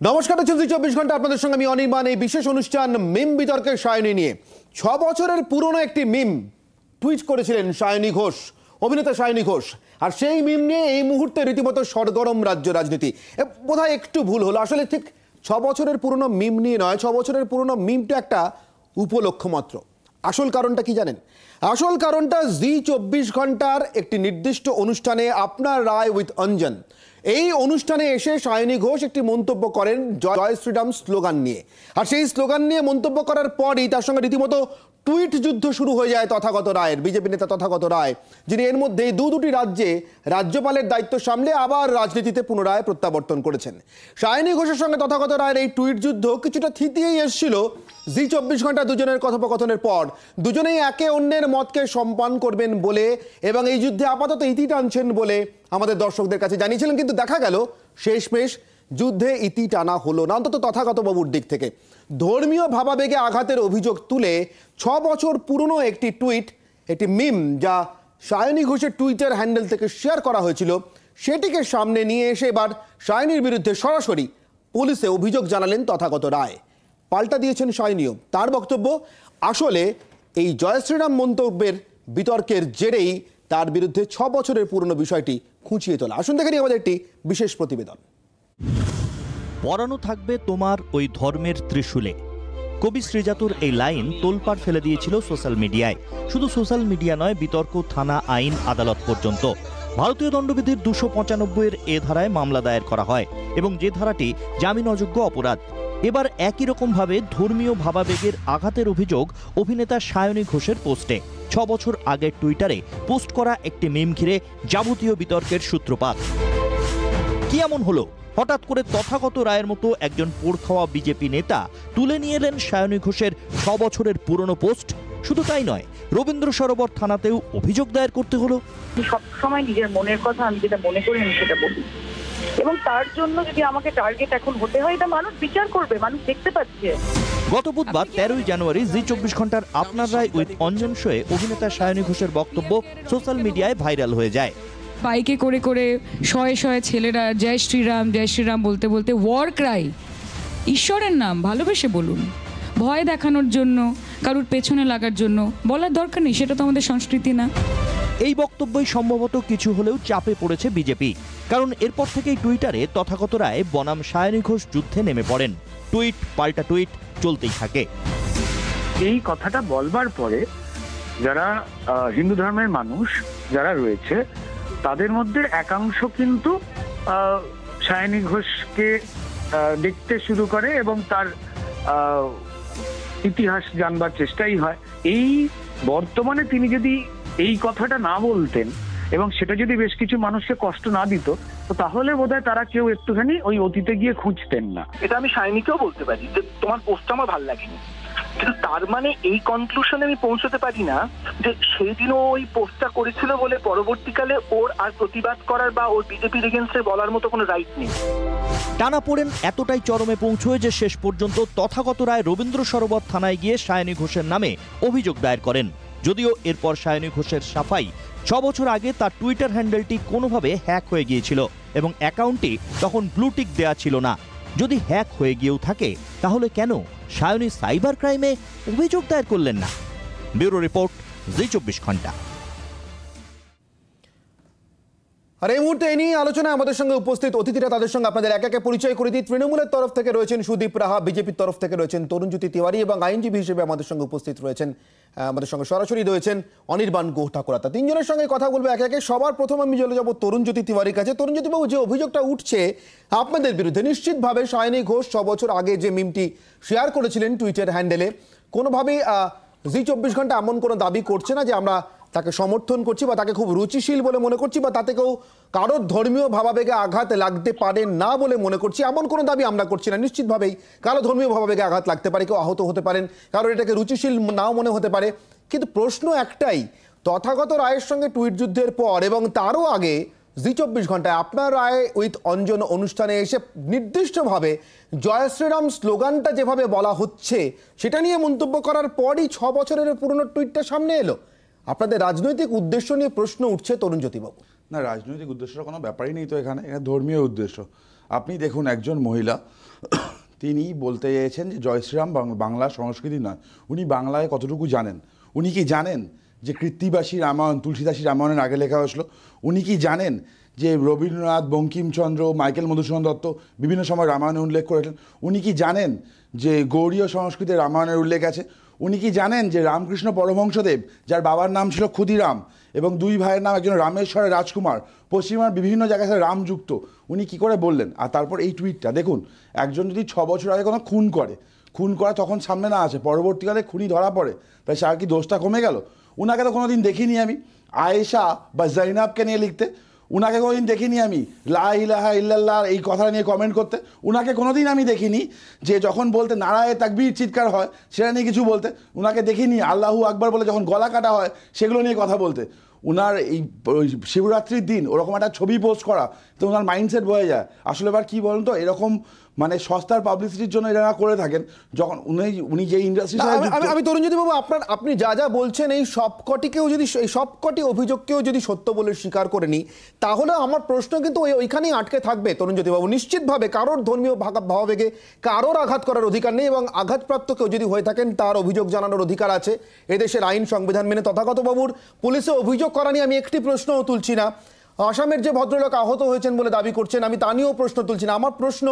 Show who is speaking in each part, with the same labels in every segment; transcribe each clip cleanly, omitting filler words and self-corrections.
Speaker 1: নমস্কার, 24 ঘন্টা আপনাদের সঙ্গে আমি অনির্বাণ। এই বিশেষ অনুষ্ঠান মিম বিতর্কের সায়নী নিয়ে 6 বছরের পুরনো একটি মিম টুইট করেছিলেন সায়নী ঘোষ, অভিনেতা সায়নী ঘোষ। আর সেই মিম নিয়ে এই মুহূর্তে রীতিমতো সরগরম রাজ্য রাজনীতি। বোধহয় একটু ভুল হলো, আসলে ঠিক 6 বছরের পুরনো মিম নিয়ে নয়, 6 বছরের পুরনো মিমটা একটা উপলক্ষ মাত্র। আসল কারণটা কি জানেন? আসল কারণটা জি24 ঘন্টার একটি নির্দিষ্ট অনুষ্ঠানে আপনার রায় উইথ অঞ্জন, এই অনুষ্ঠানে এসে সায়নী ঘোষ একটি মন্তব্য করেন জয় শ্রীরাম স্লোগান নিয়ে। আর সেই স্লোগান নিয়ে মন্তব্য করার পরই তার সঙ্গে রীতিমতো টুইট যুদ্ধ শুরু হয়ে যায় তথাগত রায়ের, বিজেপি নেতা তথাগত রায়, যিনি এর মধ্যে দুটি রাজ্যে রাজ্যপালের দায়িত্ব সামলে আবার রাজনীতিতে পুনরায় প্রত্যাবর্তন করেছেন। সায়নী ঘোষের সঙ্গে তথাগত রায়ের এই টুইট যুদ্ধ কিছুটা থিতিয়েই এসেছিল জি24 ঘন্টা দুজনের কথোপকথনের পর। দুজনেই একে অন্যের মতকে সম্মান করবেন বলে এবং এই যুদ্ধে আপাতত ইতি টানছেন বলে আমাদের দর্শকদের কাছে জানিয়েছিলেন, কিন্তু দেখা গেল শেষমেশ যুদ্ধে ইতি টানা হলো না, অন্তত তথাগত বাবুর দিক থেকে। ধর্মীয় ভাবাবেগে আঘাতের অভিযোগ তুলে 6 বছর পুরনো একটি টুইট, একটি মিম যা সায়নী ঘোষের টুইটার হ্যান্ডেল থেকে শেয়ার করা হয়েছিল, সেটিকে সামনে নিয়ে এসে এবার সায়নীর বিরুদ্ধে সরাসরি পুলিশে অভিযোগ জানালেন তথাগত রায়। পাল্টা দিয়েছেন সায়নীও। তার বক্তব্য, আসলে এই জয় শ্রীরাম মন্তব্যের বিতর্কের জেরেই তার বিরুদ্ধে 6 বছরের পুরনো বিষয়টি খুঁচিয়ে তোলা। আসুন দেখে নিই আমাদের একটি বিশেষ প্রতিবেদন।
Speaker 2: পরানো থাকবে তোমার ওই ধর্মের ত্রিশূলে, কবি শ্রীজাতুর এই লাইন তোলপাড় ফেলে দিয়েছিল সোশ্যাল মিডিয়ায়। শুধু সোশ্যাল মিডিয়া নয়, বিতর্ক থানা, আইন, আদালত পর্যন্ত। ভারতীয় দণ্ডবিধির 295-এর এ ধারায় মামলা দায়ের করা হয় এবং যে ধারাটি জামিন অযোগ্য অপরাধ। এবার একই রকমভাবে ধর্মীয় ভাবাবেগের আঘাতের অভিযোগ অভিনেতা সায়নী ঘোষের পোস্টে। 6 বছর আগের টুইটারে পোস্ট করা একটি মিম ঘিরে যাবতীয় বিতর্কের সূত্রপাত। কি এমন হলো হঠাৎ করে তথাগত রায়ের মতো একজন পোড় খাওয়া বিজেপি নেতা তুলে নিয়ে এলেন সায়নী ঘোষের 6 বছরের পুরনো পোস্ট? শুধু তাই নয়, রবীন্দ্র সরোবর থানাতেও অভিযোগ দায়ের করতে হলো।
Speaker 3: সবসময় নিজের মনের কথা আমি যেটা মনে করি আমি সেটা বলি, এবং তার জন্য যদি আমাকে টার্গেট এখন হতে হয়, এটা মানুষ বিচার করবে, মানুষ দেখতে পাচ্ছে।
Speaker 2: গত বুধবার 13ই জানুয়ারি জি24 ঘন্টার আপনার রায় উইথ অঞ্জন শোয়ে অভিনেতা সায়নী ঘোষের বক্তব্য সোশ্যাল মিডিয়ায় ভাইরাল হয়ে যায়।
Speaker 4: বাইকে করে করে শয়ে শয়ে ছেলেরা জয় শ্রীরাম বলতে বলতে ওয়ার ক্রাই, ঈশ্বরের নাম ভালোবেসে বলুন, ভয় দেখানোর জন্য, কারুর পেছনে লাগার জন্য বলার দরকার নেই, সেটা তো আমাদের সংস্কৃতি না।
Speaker 2: এই বক্তব্যই সম্ভবত কিছু হলেও চাপে পড়েছে বিজেপি, কারণ এরপর থেকেই টুইটারে তথাগত রায় বনাম সায়নী ঘোষ যুদ্ধে নেমে পড়েন। টুইট পাল্টা টুইট চলতেই থাকে।
Speaker 5: এই কথাটা বলবার পরে যারা হিন্দু ধর্মের মানুষ যারা রয়েছে তাদের মধ্যে একাংশ কিন্তু সায়নী ঘোষকে দেখতে শুরু করে এবং তার ইতিহাস জানবার চেষ্টাই হয়। এই বর্তমানে তিনি যদি এই কথাটা না বলতেন এবং সেটা যদি বেশ কিছু মানুষকে কষ্ট না দিত, তো তাহলে বোধহয় তারা কেউ একটুখানি ওই অতীতে গিয়ে খুঁজতেন না।
Speaker 3: এটা আমি সায়নীকেও বলতে পারি যে তোমার পোস্টটা আমার ভালো লাগেনি, কিন্তু তার মানে এই কনক্লুশনে আমি পৌঁছতে পারি না যে সেই দিনও ওই পোস্টটা করেছিল বলে পরবর্তীকালে ওর আর প্রতিবাদ করার বা ওর বিজেপির এগেন্স্টে বলার মতো কোনো রাইট নেই।
Speaker 2: টানাপোড়েন এতটাই চরমে পৌঁছয় যে শেষ পর্যন্ত তথাগত রায় রবীন্দ্র সরোবর থানায় গিয়ে সায়নী ঘোষের নামে অভিযোগ দায়ের করেন। যদিও এরপর সায়নী ঘোষের সাফাই, 6 বছর আগে তার টুইটার হ্যান্ডেলটি কোনোভাবে হ্যাক হয়ে গিয়েছিল এবং অ্যাকাউন্টটি তখন ব্লুটিক দেয়া ছিল না। যদি হ্যাক হয়ে গিয়েও থাকে, তাহলে কেন সায়নী সাইবার ক্রাইমে অভিযোগ দায়ের করলেন না? ব্যুরো রিপোর্ট, জি24 ঘন্টা।
Speaker 1: আর এই মুহূর্তে এই নিয়ে আলোচনায় আমাদের সঙ্গে উপস্থিত অতিথিরা, তাদের সঙ্গে আপনাদের একে একে পরিচয় করে দিই। তৃণমূলের তরফ থেকে রয়েছেন সুদীপ রাহা, বিজেপির তরফ থেকে রয়েছেন তরুণজ্যোতি তিওয়ারি এবং আইনজীবী হিসেবে আমাদের সঙ্গে উপস্থিত রয়েছেন, আমাদের সঙ্গে সরাসরি রয়েছেন অনির্বাণ গুহ ঠাকুরাতা। তিনজনের সঙ্গে কথা বলবো একে একে। সবার প্রথম আমি চলে যাবো তরুণজ্যোতি তিওয়ারির কাছে। তরুণজ্যোতিবাবু, যে অভিযোগটা উঠছে আপনাদের বিরুদ্ধে, নিশ্চিতভাবে সায়নী ঘোষ 6 বছর আগে যে মিমটি শেয়ার করেছিলেন টুইটার হ্যান্ডেলে, কোনোভাবেই জি24 ঘন্টা এমন কোনো দাবি করছে না যে আমরা তাকে সমর্থন করছি বা তাকে খুব রুচিশীল বলে মনে করছি বা তাতে কেউ কারোর ধর্মীয় ভাবাবেগে আঘাত লাগতে পারে না বলে মনে করছি, এমন কোনো দাবি আমরা করছি না। নিশ্চিতভাবেই কারো ধর্মীয় ভাবাবেগে আঘাত লাগতে পারে, কেউ আহত হতে পারেন, কারোর এটাকে রুচিশীল নাও মনে হতে পারে। কিন্তু প্রশ্ন একটাই, তথাগত রায়ের সঙ্গে টুইট যুদ্ধের পর এবং তারও আগে জি24 ঘন্টায় আপনার রায় উইথ অঞ্জন অনুষ্ঠানে এসে নির্দিষ্টভাবে জয় শ্রীরাম স্লোগানটা যেভাবে বলা হচ্ছে সেটা নিয়ে মন্তব্য করার পরই 6 বছরের পুরনো টুইটটা সামনে এলো। আপনাদের রাজনৈতিক উদ্দেশ্য নিয়ে প্রশ্ন উঠছে তরুণজ্যোতিবাবু।
Speaker 6: না, রাজনৈতিক উদ্দেশ্যের কোনো ব্যাপারই নেই তো, এখানে ধর্মীয় উদ্দেশ্য। আপনি দেখুন একজন মহিলা তিনি বলতে চেয়েছেন যে জয় শ্রীরাম বাংলা সংস্কৃতি নয়। উনি বাংলায় কতটুকু জানেন? উনি কি জানেন যে কৃত্তিবাসী রামায়ণ তুলসীদাসী রামায়ণের আগে লেখা হয়েছিল? উনি কি জানেন যে রবীন্দ্রনাথ, বঙ্কিমচন্দ্র, মাইকেল মধুসূদন দত্ত বিভিন্ন সময় রামায়ণে উল্লেখ করেছেন? উনি কি জানেন যে গৌড়ীয় সংস্কৃতিতে রামায়ণের উল্লেখ আছে? উনি কি জানেন যে রামকৃষ্ণ পরমহংসদেব, যার বাবার নাম ছিল ক্ষুদিরাম এবং দুই ভাইয়ের নাম, একজন রামেশ্বরের রাজকুমার, পশ্চিমবঙ্গের বিভিন্ন জায়গায় সাথে রামযুক্ত, উনি কি করে বললেন? আর তারপর এই টুইটটা দেখুন, একজন যদি 6 বছর আগে কোনো খুন করে তখন সামনে না আসে, পরবর্তীকালে খুনি ধরা পড়ে, তাই সার কি দোষটা কমে গেল? উনাকে তো কোনোদিন দেখিনি আমি আয়েশা বা জৈনাবকে নিয়ে লিখতে, উনাকে কোনোদিন দেখিনি আমি লা ইলাহা ইল্লাল্লাহ এই কথা নিয়ে কমেন্ট করতে, উনাকে কোনোদিন আমি দেখিনি যে যখন বলতে নারায়ে তাকবীর চিৎকার হয় সেটা নিয়ে কিছু বলতে, উনাকে দেখিনি আল্লাহু আকবার বলে যখন গলা কাটা হয় সেগুলো নিয়ে কথা বলতে। উনার এই শিবরাত্রির দিন ওরকম একটা ছবি পোস্ট করা, তো ওনার মাইন্ডসেট বয়ে যায়। আসলে এবার কী বলুন তো, এরকম মানে সস্তার পাবলিসিটির জন্য এরা করে থাকেন। যখন উনি যে ইন্ডাস্ট্রি,
Speaker 1: আমি তরুণজ্যোতি বাবু, আপনি যা বলছেন এই সবকটি অভিযোগকেও যদি সত্য বলে স্বীকার করে নিই, তাহলে আমার প্রশ্ন কিন্তু ওইখানেই আটকে থাকবে তরুণজ্যোতি বাবু। নিশ্চিতভাবে কারোর ধর্মীয় ভাবাবেগে কারোর আঘাত করার অধিকার নেই, এবং আঘাতপ্রাপ্ত কেউ যদি হয়ে থাকেন তার অভিযোগ জানানোর অধিকার আছে এদেশের আইন সংবিধান মেনে। তথাগত বাবুর পুলিশে অভিযোগ করা নিয়ে আমি একটি প্রশ্নও তুলছি না। আসামের যে ভদ্রলোক আহত হয়েছেন বলে দাবি করছেন, আমি তা নিয়েও প্রশ্ন তুলছি না। আমার প্রশ্ন,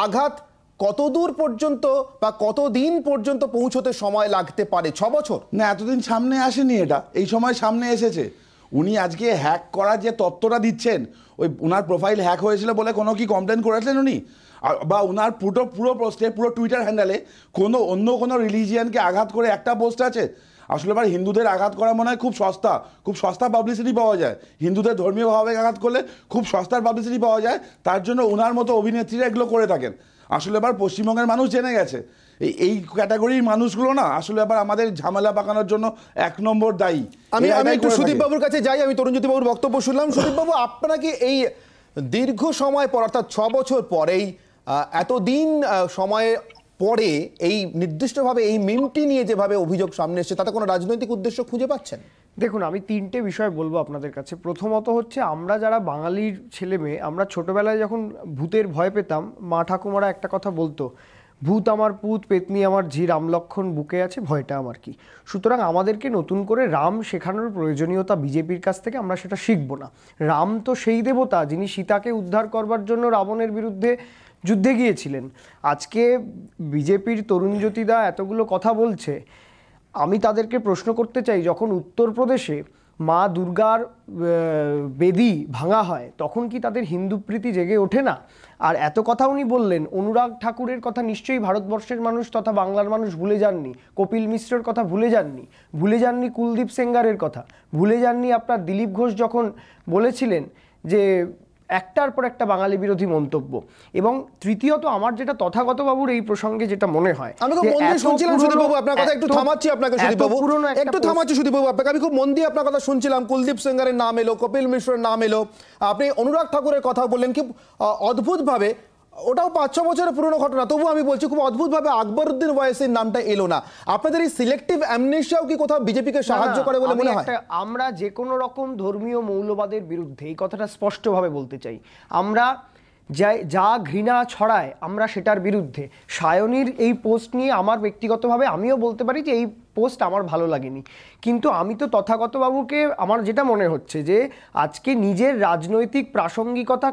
Speaker 1: আঘাত কতদূর পর্যন্ত বা কতদিন পর্যন্ত পৌঁছতে সময় লাগতে পারে? 6 বছর
Speaker 6: না, এতদিন সামনে আসেনি, এটা এই সময় সামনে এসেছে। উনি আজকে হ্যাক করার যে তত্ত্বটা দিচ্ছেন, ওই ওনার প্রোফাইল হ্যাক হয়েছিল বলে কোনো কি কমপ্লেন করেছেন উনি? বা ওনার পুরো পোস্টে, পুরো টুইটার হ্যান্ডেলে অন্য কোনো রিলিজিয়ানকে আঘাত করে একটা পোস্ট আছে? আসলে এবার হিন্দুদের আঘাত করা মনে হয় খুব সস্তা পাবলিসিটি পাওয়া যায়। হিন্দুদের ধর্মীয় ভাবে আঘাত করলে খুব সস্তার পাবলিসিটি পাওয়া যায়, তার জন্য ওনার মতো অভিনেত্রীরা এগুলো করে থাকেন। আসলে এবার পশ্চিমবঙ্গের মানুষ জেনে গেছে এই ক্যাটাগরির মানুষগুলো না আসলে আবার আমাদের ঝামেলা পাকানোর জন্য 1 নম্বর দায়ী।
Speaker 1: আমি একটু সুদীপ বাবুর কাছে যাই। আমি তরুণজ্যোতি বাবুর বক্তব্য শুনলাম। সুদীপ বাবু, আপনারা কি এই দীর্ঘ সময় পর, অর্থাৎ 6 বছর পরেই, এতদিন সময় পরে এই নির্দিষ্টভাবে এই মিমটি নিয়ে যেভাবে অভিযোগ সামনে এসেছে, তাতে কোনো রাজনৈতিক উদ্দেশ্য খুঁজে পাচ্ছেন?
Speaker 7: দেখুন, আমি 3টে বিষয় বলবো আপনাদের কাছে। প্রথমত হচ্ছে, আমরা যারা বাঙালির ছেলে মেয়ে, আমরা ছোটবেলায় যখন ভূতের ভয় পেতাম, মা ঠাকুমারা একটা কথা বলতো, ভূত আমার পুত, পেতনি আমার ঝি, রাম লক্ষণ বুকে আছে, ভয়টা আমার কি। সুতরাং আমাদেরকে নতুন করে রাম শেখানোর প্রয়োজনীয়তা বিজেপির কাছ থেকে আমরা সেটা শিখবো না। রাম তো সেই দেবতা যিনি সীতাকে উদ্ধার করবার জন্য রাবণের বিরুদ্ধে যুদ্ধে গিয়েছিলেন। আজকে বিজেপির তরুণজ্যোতিদা এতগুলো কথা বলছে, আমি তাদেরকে প্রশ্ন করতে চাই, যখন উত্তরপ্রদেশে মা দুর্গার বেদি ভাঙা হয়, তখন কি তাদের হিন্দু প্রীতি জেগে ওঠে না? আর এত কথা উনি বললেন, অনুরাগ ঠাকুরের কথা নিশ্চয়ই ভারতবর্ষের মানুষ তথা বাংলার মানুষ ভুলে যাননি। কপিল মিশ্রের কথা ভুলে যাননি কুলদীপ সেঙ্গারের কথা ভুলে যাননি। আপনার দিলীপ ঘোষ যখন বলেছিলেন যে একটার পর একটা বাঙালি বিরোধী মন্তব্য। এবং তৃতীয়ত, আমার যেটা তথাগত বাবুর এই প্রসঙ্গে যেটা মনে হয়,
Speaker 1: আমি খুব মন দিয়ে শুনছিলাম সুদীপ বাবু আপনার কথা, একটু থামাচ্ছি আপনাকে সুদীপ বাবু, আমি খুব মন দিয়ে আপনার কথা শুনছিলাম। কুলদীপ সেঙ্গারের নাম এলো, কপিল মিশ্রের নাম এলো, আপনি অনুরাগ ঠাকুরের কথা বললেন। কি অদ্ভুতভাবে, ওটাও 5-6 বছরের পুরনো ঘটনা, তবু আমি বলছি খুব অদ্ভুতভাবে আকবরউদ্দিন ওয়াইসির নামটা এলো না। আপনাদের এই সিলেক্টিভ অ্যামনেশিয়াও কি কোথাও বিজেপিকে সাহায্য করে বলে মনে হয়?
Speaker 7: আমরা যে কোনো রকম ধর্মীয় মৌলবাদের বিরুদ্ধে, এই কথাটা স্পষ্টভাবে বলতে চাই, আমরা যা ঘৃণা ছড়ায় আমরা সেটার বিরুদ্ধে। সায়নীর এই পোস্ট নিয়ে আমার ব্যক্তিগতভাবে আমিও বলতে পারি যে এই পোস্ট আমার ভালো লাগেনি, কিন্তু আমি তো তথাগতবাবুকে, আমার যেটা মনে হচ্ছে যে আজকে নিজের রাজনৈতিক প্রাসঙ্গিকতা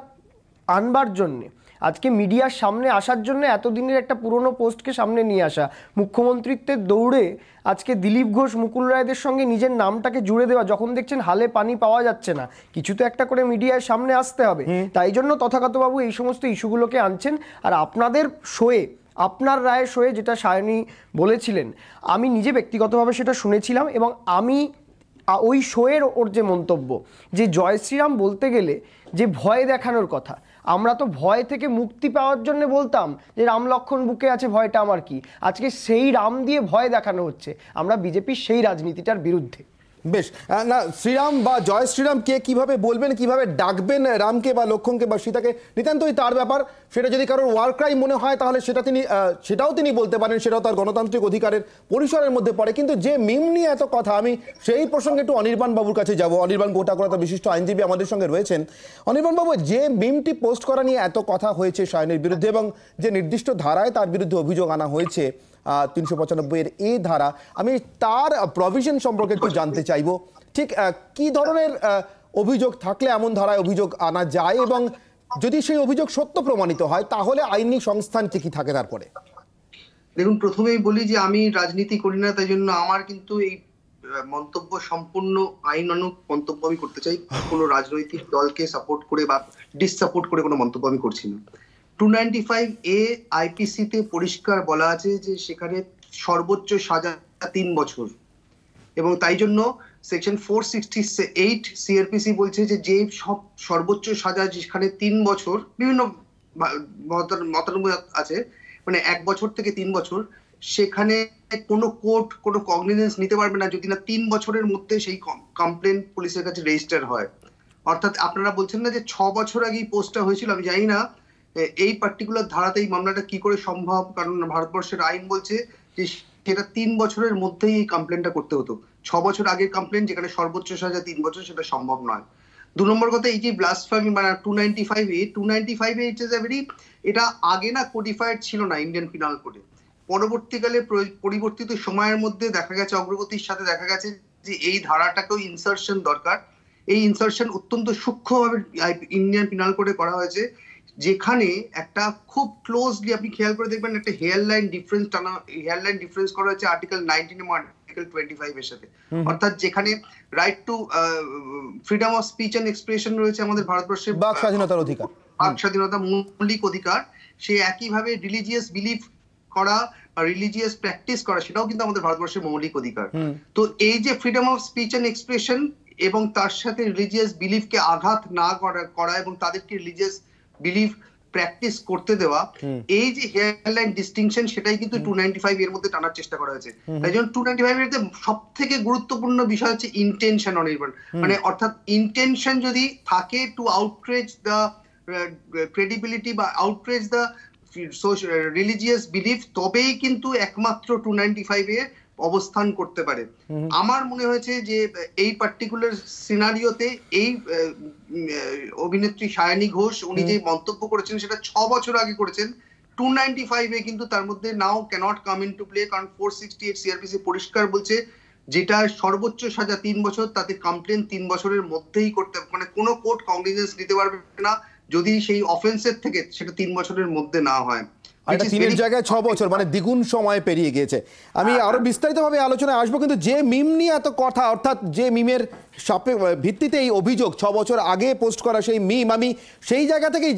Speaker 7: আনবার জন্যে, আজকে মিডিয়ার সামনে আসার জন্য এতদিনের একটা পুরনো পোস্টকে সামনে নিয়ে আসা, মুখ্যমন্ত্রীত্বের দৌড়ে আজকে দিলীপ ঘোষ, মুকুল রায়দের সঙ্গে নিজের নামটাকে জুড়ে দেওয়া, যখন দেখছেন হালে পানি পাওয়া যাচ্ছে না, কিছু তো একটা করে মিডিয়ার সামনে আসতে হবে। তাই জন্য তথাগতবাবু এই সমস্ত ইস্যুগুলোকে আনছেন। আর আপনাদের শোয়ে, আপনার রায়ের শোয়ে যেটা সায়নী বলেছিলেন, আমি নিজে ব্যক্তিগতভাবে সেটা শুনেছিলাম, এবং আমি ওই শোয়ের ওর যে মন্তব্য, যে জয় শ্রীরাম বলতে গেলে যে ভয় দেখানোর কথা, আমরা তো ভয় থেকে মুক্তি পাওয়ার জন্য বলতাম যে রাম লক্ষণ বুকে আছে, ভয়টা আমার কি। আজকে সেই রাম দিয়ে ভয় দেখানো হচ্ছে। আমরা বিজেপির সেই রাজনীতিটার বিরুদ্ধে।
Speaker 1: বেশ, না শ্রীরাম বা জয় শ্রীরাম কে কিভাবে বলবেন, কিভাবে ডাকবেন রামকে বা লক্ষ্মণকে বা সীতাকে, নিতান্তই তার ব্যাপার। সেটা যদি কারোর ওয়ার ক্রাইম মনে হয় তাহলে সেটাও তিনি বলতে পারেন, সেটাও তার গণতান্ত্রিক অধিকারের পরিসরের মধ্যে পড়ে। কিন্তু যে মিম নিয়ে এত কথা, আমি সেই প্রসঙ্গে একটু অনির্বাণ বাবুর কাছে যাব। অনির্বাণ গোটাকোড়া বিশিষ্ট আইনজীবী আমাদের সঙ্গে রয়েছেন। অনির্বাণ বাবু, যে মিমটি পোস্ট করা নিয়ে এত কথা হয়েছে সায়নীর বিরুদ্ধে এবং যে নির্দিষ্ট ধারায় তার বিরুদ্ধে অভিযোগ আনা হয়েছে 395-এর এই ধারা, আমি তার প্রভিশন সম্পর্কে একটু জানতে চাইবো। ঠিক কি ধরনের অভিযোগ থাকলে এমন ধারায় অভিযোগ আনা যায়, এবং যদি সেই অভিযোগ সত্য প্রমাণিত হয় তাহলে আইনি সংস্থান কি থাকে তারপরে?
Speaker 8: দেখুন, প্রথমেই বলি যে আমি রাজনীতি করি না, তাই জন্য আমার কিন্তু এই মন্তব্য সম্পূর্ণ আইনানুগ মন্তব্য আমি করতে চাই। কোনো রাজনৈতিক দলকে সাপোর্ট করে বা ডিসসাপোর্ট করে কোনো মন্তব্য আমি করছি না। 295A আইপিসিতে পরিষ্কার বলা আছে যে সেখানে সর্বোচ্চ সাজা 3 বছর, এবং তাই জন্য সেকশন 468 সিআরপিসি বলছে যে সব সর্বোচ্চ সাজা যেখানে 3 বছর, বিভিন্ন মতামত আছে, মানে 1 বছর থেকে 3 বছর, সেখানে কোনো কোর্ট কোনো কগনিজেন্স নিতে পারবে না যদি না 3 বছরের মধ্যে সেই কমপ্লেন পুলিশের কাছে রেজিস্টার হয়। অর্থাৎ আপনারা বলছেন না যে 6 বছর আগেই পোস্টটা হয়েছিল, আমি জানি না এই পার্টিকুলার ধারাতে এই মামলাটা কি করে সম্ভব, কারণ ভারতবর্ষের আইন বলছে যে সেটা 3 বছরের মধ্যেই এই কমপ্লেনটা করতে হতো। 6 বছর আগের কমপ্লেন যেখানে সর্বোচ্চ সাজা 3 বছর, সেটা সম্ভব নয়। 2 নম্বর কথা, এই যে ব্লাসফেমি মানে 295A it is a very, এটা আগে না কোডিফাইড ছিল না ইন্ডিয়ান পিনাল কোডে। পরবর্তীকালে পরিবর্তিত সময়ের মধ্যে দেখা গেছে, অগ্রগতির সাথে দেখা গেছে যে এই ধারাটাকেও ইনসার্শন দরকার। এই ইনসার্শন অত্যন্ত সূক্ষ্মভাবে ইন্ডিয়ান পিনাল কোডে করা হয়েছে, যেখানে একটা খুব ক্লোজলি আপনি খেয়াল করে দেখবেন একটা হেয়ার লাইন ডিফারেন্স করা হয়েছে আর্টিকেল 19 এবং আর্টিকেল 25 এর সাথে। অর্থাৎ যেখানে right to freedom of speech and expression রয়েছে আমাদের ভারতবর্ষের,
Speaker 1: বাক স্বাধীনতার অধিকার,
Speaker 8: বাক স্বাধীনতা মৌলিক অধিকার, সে একইভাবে রিলিজিয়াস বিলিফ করা বা রিলিজিয়াস প্র্যাকটিস করা, সেটাও কিন্তু আমাদের ভারতবর্ষের মৌলিক অধিকার। তো এই যে freedom of speech and expression এবং তার সাথে রিলিজিয়াস বিলিফকে আঘাত না করা এবং তাদেরকে রিলিজিয়াস বিলিফ প্র্যাকটিস করতে দেওয়া, এই যে হেয়ারলাইন ডিস্টিংশন, সেটাই কিন্তু 295 এর মধ্যে টানার চেষ্টা করা হয়েছে। তাই জন্য 295 এর সব থেকে গুরুত্বপূর্ণ বিষয় হচ্ছে ইন্টেনশন অনির্বাণ, মানে অর্থাৎ ইন্টেনশন যদি থাকে টু আউটরেজ দ্য ক্রেডিবিলিটি বা আউটরেজ দ্য রিলিজিয়াস বিলিফ, তবেই কিন্তু একমাত্র 295 এর অবস্থান করতে পারে। আমার মনে হয়েছে যে এই পার্টিকুলার সিনারিওতে এই অভিনেত্রী সায়নী ঘোষ উনি যে মন্তব্য করেছেন সেটা 6 বছর আগে করেছেন। 295 এ কিন্তু তার মধ্যে now cannot come into play, কারণ 468 সিআরপিসি পরিষ্কার বলছে যেটা সর্বোচ্চ সাজা 3 বছর, তাতে কমপ্লেন 3 বছরের মধ্যেই করতে, মানে কোনো কোর্ট কগনিজেন্স নিতে পারবে না যদি সেই অফেন্সের থেকে সেটা 3 বছরের মধ্যে না হয়।
Speaker 1: এটা 3-এর জায়গায় 6 বছর, মানে দ্বিগুণ সময় পেরিয়ে গিয়েছে। আমি আরো বিস্তারিতভাবে আলোচনায় আসবো, কিন্তু যে মিম নিয়ে এত কথা, অর্থাৎ যে মিমের ভিত্তিতে এই অভিযোগ 6 বছর আগে পোস্ট করা সেই মিম, আমি সেই জায়গা থেকেই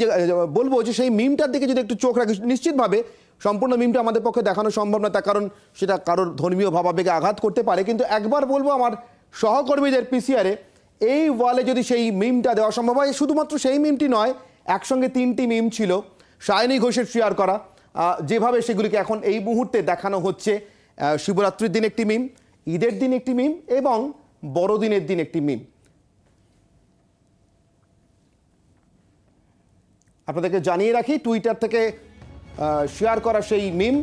Speaker 1: বলবো যে সেই মিমটার দিকে যদি একটু চোখ রাখি, নিশ্চিতভাবে সম্পূর্ণ মিমটা আমাদের পক্ষে দেখানো সম্ভব না, তার কারণ সেটা কারোর ধর্মীয় ভাবাবেগে আঘাত করতে পারে। কিন্তু একবার বলবো আমার সহকর্মীদের পিসিআরে এই ওয়ালে যদি সেই মিমটা দেওয়া সম্ভব হয়, শুধুমাত্র সেই মিমটি নয়, একসঙ্গে 3টি মিম ছিল সায়নী ঘোষের শেয়ার করা, যেভাবে সেগুলিকে এখন এই মুহূর্তে দেখানো হচ্ছে। শিবরাত্রির দিন একটি মিম, ঈদের দিন একটি মিম এবং বড়দিনের দিন একটি মিম। আপনাদেরকে জানিয়ে রাখি, টুইটার থেকে শেয়ার করা সেই মিম,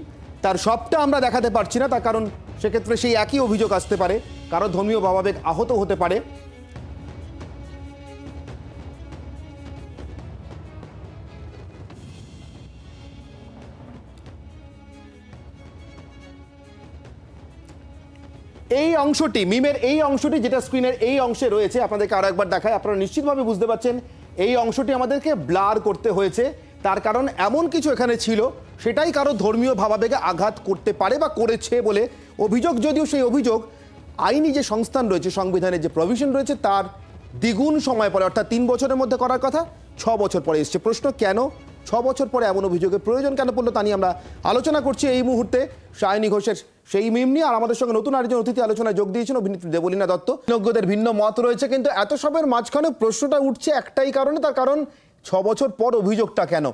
Speaker 1: তার সবটা আমরা দেখাতে পারছি না, তার কারণ সেক্ষেত্রে সেই একই অভিযোগ আসতে পারে, কারো ধর্মীয় ভাবাবেগ আহত হতে পারে। এই অংশটি, মিমের এই অংশটি যেটা স্ক্রিনের এই অংশে রয়েছে, আপনাদেরকে আরো একবার দেখায়, আপনারা নিশ্চিতভাবে বুঝতে পারছেন এই অংশটি আমাদেরকে ব্লার করতে হয়েছে, তার কারণ এমন কিছু এখানে ছিল সেটাই কারো ধর্মীয় ভাবাবেগে আঘাত করতে পারে বা করেছে বলে অভিযোগ। যদিও সেই অভিযোগ আইনি যে সংস্থান রয়েছে, সংবিধানের যে প্রভিশন রয়েছে, তার দ্বিগুণ সময় পরে, অর্থাৎ 3 বছরের মধ্যে করার কথা 6 বছর পরে এসছে। প্রশ্ন, কেন 6 বছর পরে এমন অভিযোগের প্রয়োজন কেন পড়লো, তা নিয়ে আমরা আলোচনা করছি এই মুহূর্তে সায়নী ঘোষের সেই মিম নিয়ে। আর আমাদের সঙ্গে নতুন আরেকজন অতিথি আলোচনায় যোগ দিয়েছেন, অভিনেত্রী দেবলীনা দত্ত। বিশেষজ্ঞদের ভিন্ন মত রয়েছে, কিন্তু এত সবের মাঝখানে প্রশ্নটা উঠছে একটাই কারণে, তার কারণ 6 বছর পর অভিযোগটা কেন?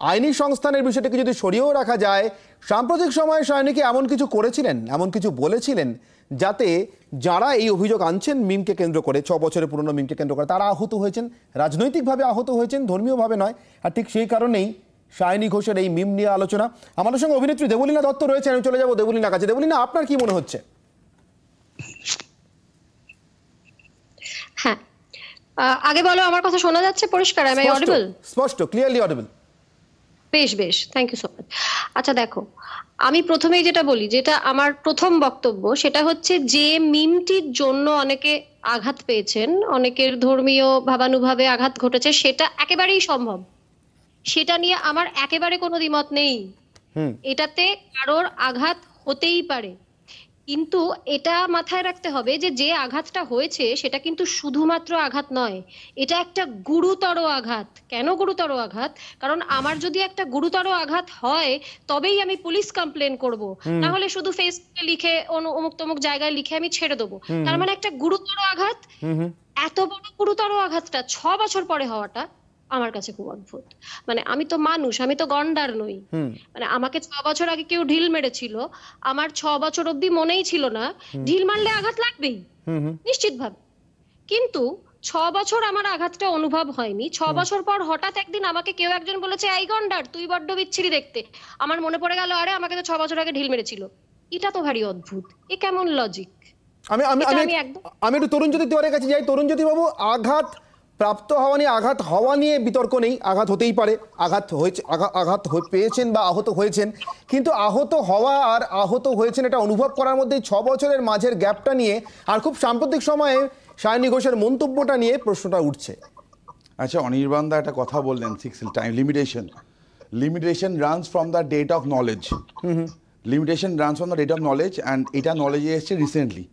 Speaker 1: আইনি সংস্থানের বিষয়টাকে যদি সরিয়েও রাখা যায়, সাম্প্রতিক সময়ে সায়নী কি এমন কিছু করেছিলেন, এমন কিছু বলেছিলেন যাতে যারা এই অভিযোগ আনছেন মিমকে কেন্দ্র করে, 6 বছরের পুরনো মিমকে কেন্দ্র করে, তারা আহত হয়েছেন, রাজনৈতিকভাবে আহত হয়েছেন, ধর্মীয়ভাবে নয়। আর ঠিক সেই কারণেই সায়নী ঘোষের এই মিম নিয়ে আলোচনা। আমাদের সঙ্গে অভিনেত্রী দেবলীনা দত্ত রয়েছে, আমি চলে যাবো দেবলীনার কাছে। দেবলীনা, আপনার কি মনে হচ্ছে?
Speaker 9: হ্যাঁ, আগে বলো, আমার কথা শোনা যাচ্ছে পরিষ্কার? আমি অডিবল?
Speaker 1: স্পষ্ট, ক্লিয়ারলি অডিবল।
Speaker 9: বেশ, থ্যাংক ইউ সো মাচ। আচ্ছা দেখো, আমি প্রথমেই যেটা বলি, যেটা আমার প্রথম বক্তব্য, সেটা হচ্ছে যে মিমটির জন্য অনেকে আঘাত পেয়েছেন, অনেকের ধর্মীয় ভাবানুভাবে আঘাত ঘটেছে, সেটা একেবারেই সম্ভব, সেটা নিয়ে আমার একেবারে কোনো দ্বিমত নেই। এটাতে কারোর আঘাত হতেই পারে, কিন্তু এটা মাথায় রাখতে হবে যে যে আঘাতটা হয়েছে সেটা কিন্তু শুধুমাত্র আঘাত নয়, এটা একটা গুরুতর আঘাত। কেন গুরুতর আঘাত? কারণ আমার যদি একটা গুরুতর আঘাত হয় তবেই আমি পুলিশ কমপ্লেন করব, না হলে শুধু ফেসবুকে লিখে অমুক তমুক জায়গায় লিখে আমি ছেড়ে দেবো। তার মানে একটা গুরুতর আঘাত, এত বড় গুরুতর আঘাতটা 6 বছর পরে হওয়াটা আমার কাছে খুব অদ্ভুত। মানে আমি তো মানুষ, আমি তো গন্ডার নই। মানে আমাকে 6 বছর আগে কেউ ঢিল মেরেছিল, আমার 6 বছর অব্দি মনেই ছিল না। ঢিল মারলে আঘাত লাগবেই নিশ্চিতভাবে, কিন্তু 6 বছর আমার আঘাতটা অনুভব হয়নি। 6 বছর পর হঠাৎ একদিন আমাকে কেউ একজন বলেছে, এই গন্ডার তুই বড্ড বিচ্ছিরি দেখতে। আমার মনে পড়ে গেল, আরে আমাকে তো 6 বছর আগে ঢিল মেরেছিল। এটা তো ভারী অদ্ভুত, এ কেমন লজিক?
Speaker 1: আমি একটু তরুণজ্যোতি তিওয়ারির কাছে যাই। তরুণজ্যোতি বাবু, আঘাত প্রাপ্ত হওয়া নিয়ে, আঘাত হওয়া নিয়ে বিতর্ক নেই, আঘাত হতেই পারে, আঘাত পেয়েছেন বা আহত হয়েছেন, কিন্তু আহত হওয়া আর আহত হয়েছেন এটা অনুভব করার মধ্যে 6 বছরের মাঝের গ্যাপটা নিয়ে আর খুব সাম্প্রতিক সময়ে সায়নী ঘোষের মন্তব্যটা নিয়ে প্রশ্নটা উঠছে।
Speaker 6: আচ্ছা, অনির্বাণদা একটা কথা বললেন, 6 time limitation runs from the date of knowledge. Limitation runs from the date of knowledge, and এটা নলেজে এসছে রিসেন্টলি।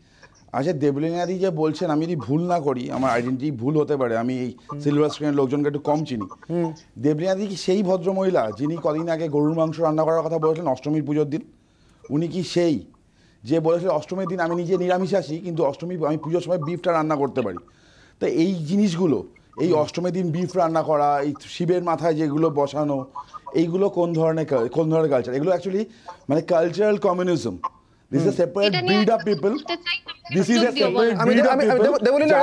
Speaker 6: আচ্ছা, দেবলীনাদি যে বলছেন, আমি যদি ভুল না করি, আমার আইডেন্টিটি ভুল হতে পারে, আমি এই সিলভার স্ক্রিনের লোকজনকে একটু কম চিনি। দেবলীনাদি কি সেই ভদ্রমহিলা যিনি কদিন আগে গরুর মাংস রান্না করার কথা বলেছিলেন অষ্টমীর পুজোর দিন? উনি কি সেই যে বলেছিলেন অষ্টমীর দিন আমি নিজে নিরামিষাশী, কিন্তু আমি পুজোর সময় বিফটা রান্না করতে পারি? তো এই জিনিসগুলো, এই অষ্টমীর দিন বিফ রান্না করা, এই শিবের মাথায় যেগুলো বসানো, এইগুলো কোন ধরনের কালচার? এগুলো অ্যাকচুয়ালি মানে cultural communism. This is a separate breed of people. This is a separate breed of people.
Speaker 1: Debolina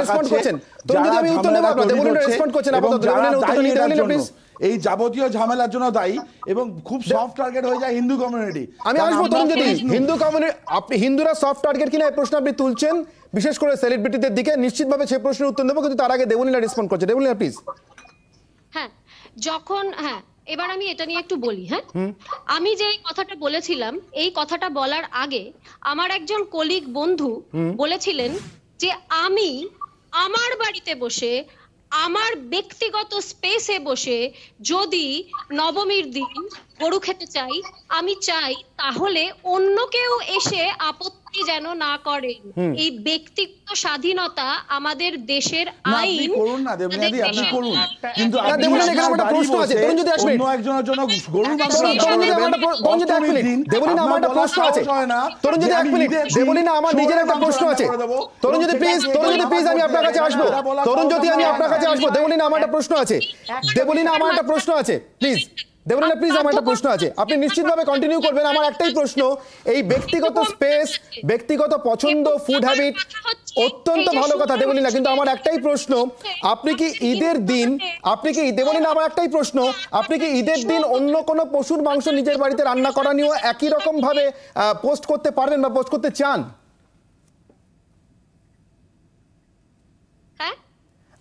Speaker 1: respond করছেন। তরুণজ্যোতি, আমি উত্তর দেব আপনার। দেবলীনা রেসপন্ড করছেন আপাতত। দেবলীনা উত্তর নিন। দেবলীনা প্লিজ।
Speaker 6: এই যাবতীয় ঝামেলার জন্য দায়ী এবং খুব সফট টার্গেট হয়ে যায় হিন্দু কমিউনিটি।
Speaker 1: আমি আসবো তরুণজ্যোতি। হিন্দু কমিউনিটি, আপনি হিন্দুরা সফট টার্গেট কিনা এই প্রশ্ন আপনি তুলছেন, বিশেষ করে সেলিব্রিটিদের দিকে। নিশ্চিতভাবে সেই প্রশ্নের উত্তর দেবো, কিন্তু তার আগে দেবলীনা রেসপন্ড করছে। দেবলীনা প্লিজ।
Speaker 9: হ্যাঁ, এবার আমি এটা নিয়ে একটু বলি। হ্যাঁ, আমি যে কথাটা বলেছিলাম, এই কথাটা বলার আগে আমার একজন কলিগ বন্ধু বলেছিলেন যে আমি আমার বাড়িতে বসে, আমার ব্যক্তিগত স্পেসে বসে যদি নবমীর দিন গরু খেতে চাই, আমি চাই তাহলে অন্য কেউ এসে আপত্তি যেন না করেন। এই ব্যক্তিগত স্বাধীনতা আমাদের দেশের আইন।
Speaker 6: করুন না দেবলীনাদি, আপনি করুন, কিন্তু
Speaker 1: দেবলীনা এখানে একটা প্রশ্ন আছে। তরুণজ্যোতি এক মিনিট।
Speaker 6: অন্য একজনের জন্য গরুর মাংস
Speaker 1: তরুণজ্যোতি এক মিনিট। দেবলীনা, আমার একটা প্রশ্ন আছে। তরুণজ্যোতি এক মিনিট। দেবলীনা, আমার নিজের একটা প্রশ্ন আছে। তরুণজ্যোতি প্লিজ, আমি আপনার কাছে আসবো। তরুণজ্যোতি, আমি আপনার কাছে আসবো। দেবলীনা, আমার একটা প্রশ্ন আছে। দেবলীনা, আমার একটা প্রশ্ন আছে, প্লিজ। দেবলীনা প্লিজ, আমার একটা প্রশ্ন আছে, আপনি নিশ্চিতভাবে কন্টিনিউ করবেন। আমার একটাই প্রশ্ন, এই ব্যক্তিগত স্পেস, ব্যক্তিগত পছন্দ, ফুড হ্যাবিট অত্যন্ত ভালো কথা দেবলীনা, কিন্তু আমার একটাই প্রশ্ন, আপনি কি ঈদের দিন, দেবলীনা আমার একটাই প্রশ্ন, আপনি কি ঈদের দিন অন্য কোনো পশুর মাংস নিজের বাড়িতে রান্না করা নিয়েও একই রকম ভাবে পোস্ট করতে পারবেন বা পোস্ট করতে চান?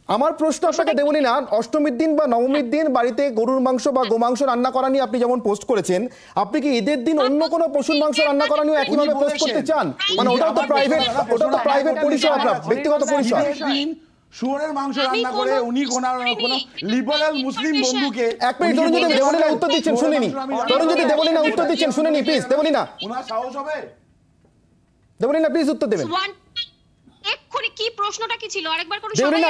Speaker 1: আমার প্রশ্ন আপনাকে দেবলীনা, অষ্টমীর দিন বা নবমীর দিন বাড়িতে গরুর মাংস বা গোমাংস রান্না করা নিয়ে আপনি যেমন পোস্ট করেছেন, আপনি কি ঈদের দিন অন্য কোনো পশুর মাংস রান্না করা নিয়ে একইভাবে পোস্ট করতে চান? মানে ওটাও তো প্রাইভেট পরিচয়, আপনার ব্যক্তিগত পরিচয়।
Speaker 6: শুয়োরের মাংস রান্না করে উনি কোন লিবারাল মুসলিম বন্ধুকে,
Speaker 1: এক মিনিট তরুণজ্যোতি, দেবলীনা উত্তর দিচ্ছেন শুনিনি। তরুণজ্যোতি, দেবলীনা উত্তর দিচ্ছেন শুনিনি, প্লিজ। দেবলীনা,
Speaker 6: ওনার সাহস হবে?
Speaker 1: দেবলীনা প্লিজ উত্তর দেবেন।
Speaker 9: এক্ষুনি কি প্রশ্নটা কি ছিল আরেকবার করে
Speaker 1: দেবলীনা,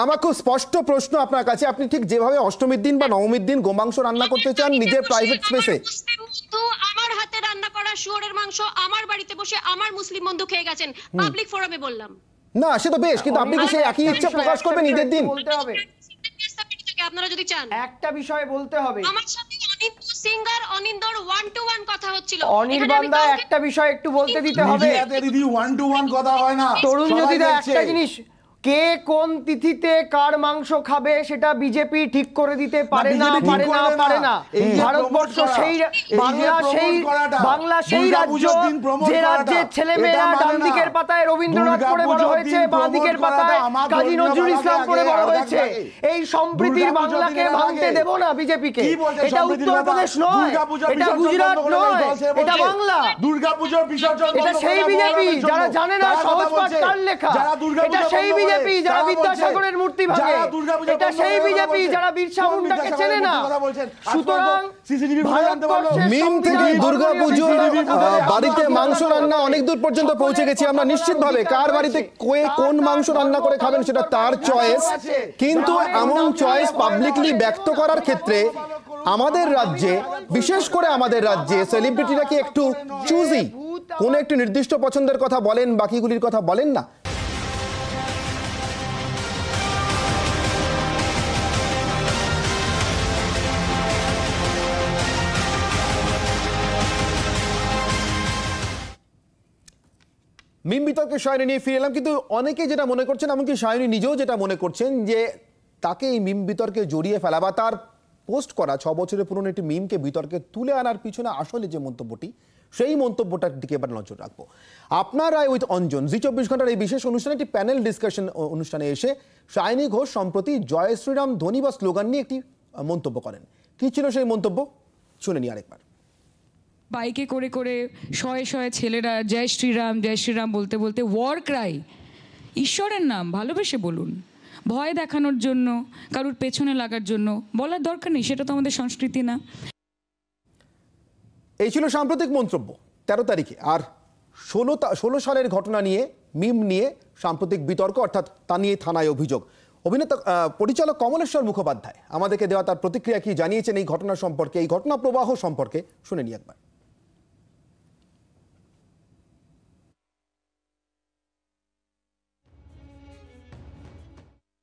Speaker 1: আমার খুব স্পষ্ট প্রশ্ন আপনার কাছে, আপনি ঠিক যেভাবে অষ্টমীর দিন বা নবমীর দিন গোমাংস রান্না করতে চান নিজের প্রাইভেট স্পেসে,
Speaker 9: তো আমার হাতে রান্না করা শুয়োরের মাংস আমার বাড়িতে বসে আমার মুসলিম বন্ধু খেয়ে গেছেন, পাবলিক ফোরামে বললাম
Speaker 1: না, সে তো বেশ, কিন্তু আপনি কি সেই একই ইচ্ছা প্রকাশ করবেন ঈদের দিন?
Speaker 7: বলতে হবে,
Speaker 9: আপনারা যদি চান
Speaker 7: একটা বিষয় বলতে হবে।
Speaker 9: আমার সাথে অনেক সিঙ্গার অনিন্দর 1-to-1 কথা হচ্ছিল।
Speaker 7: অনির্বাণদা একটা বিষয় একটু বলতে দিতে হবে।
Speaker 6: মিডিয়াতে দিদি 1-to-1 কথা হয় না।
Speaker 7: তরুণ জ্যোতিদা একটা জিনিস, কে কোন তিথিতে কার মাংস খাবে সেটা বিজেপি ঠিক করে দিতে পারে না। ভারতবর্ষ সেই বাংলা সেই রাজ্য যে রাজ্যের ছেলেমেয়েরা ডান দিকের পাতায় রবীন্দ্রনাথ পড়ে বড় হয়েছে, বাঁ দিকের পাতায় কাজী নজরুল ইসলাম পড়ে বড় হয়েছে। এই সম্প্রীতির বাংলাকে ভাঙতে দেব না বিজেপিকে। এটা উত্তরপ্রদেশ নয়, এটা গুজরাট নয়, এটা বাংলা।
Speaker 6: দুর্গাপূজার বিসর্জন
Speaker 7: এটা সেই বিজেপি যারা জানে না সহজ পাঠ কার লেখা। এটা সেই বিজেপি যারা বিদ্যাসাগরের মূর্তি ভাঙে। এটা সেই বিজেপি যারা বিরসা মুন্ডাকে চেনে না। সুতরাং
Speaker 1: মিম থেকে দুর্গাপুজো, বাড়িতে মাংস রান্না অনেক দূর পর্যন্ত পৌঁছে গেছি আমরা। নিশ্চিতভাবে কার বাড়িতে কোন মাংস রান্না করে খাবেন সেটা তার চয়েস, কিন্তু এমন চয়েস পাবলিকলি ব্যক্ত করার ক্ষেত্রে আমাদের রাজ্যে, বিশেষ করে আমাদের রাজ্যে সেলিব্রিটিরা কি একটু চুজি, কোন একটি নির্দিষ্ট পছন্দের কথা বলেন, বাকিগুলির কথা বলেন না? মিম বিতর্কে সায়নী নিয়ে ফিরে এলাম, কিন্তু অনেকে যেটা মনে করছেন, এমনকি সায়নী নিজেও যেটা মনে করছেন, যে তাকে এই মিম বিতর্কে জড়িয়ে ফেলা বা তার পোস্ট করা 6 বছরের পুরনো একটি মিমকে বিতর্কে তুলে আনার পিছনে আসলে যে মন্তব্যটি, সেই মন্তব্যটার দিকে এবার নজর রাখবো। আপনার রায় উইথ অঞ্জন জি 24 ঘন্টার এই বিশেষ অনুষ্ঠানে, একটি প্যানেল ডিসকাশন অনুষ্ঠানে এসে সায়নী ঘোষ সম্প্রতি জয় শ্রীরাম ধ্বনি বা স্লোগান নিয়ে একটি মন্তব্য করেন। কি ছিল সেই মন্তব্য, শুনে নি আরেকবার।
Speaker 4: বাইকে করে করে শয়ে শয়ে ছেলেরা জয় শ্রীরাম বলতে বলতে ওয়ার ক্রাই, ঈশ্বরের নাম ভালোবেসে বলুন, ভয় দেখানোর জন্য, কারুর পেছনে লাগার জন্য বলার দরকার নেই, সেটা তো আমাদের সংস্কৃতি না।
Speaker 1: এই ছিল সাম্প্রতিক মন্তব্য 13 তারিখে। আর 16 সালের ঘটনা নিয়ে, মিম নিয়ে সাম্প্রতিক বিতর্ক, অর্থাৎ তা নিয়ে থানায় অভিযোগ। অভিনেতা পরিচালক কমলেশ্বর মুখোপাধ্যায় আমাদেরকে দেওয়া তার প্রতিক্রিয়া কি জানিয়েছেন এই ঘটনা সম্পর্কে, এই ঘটনা প্রবাহ সম্পর্কে, শুনে নি একবার।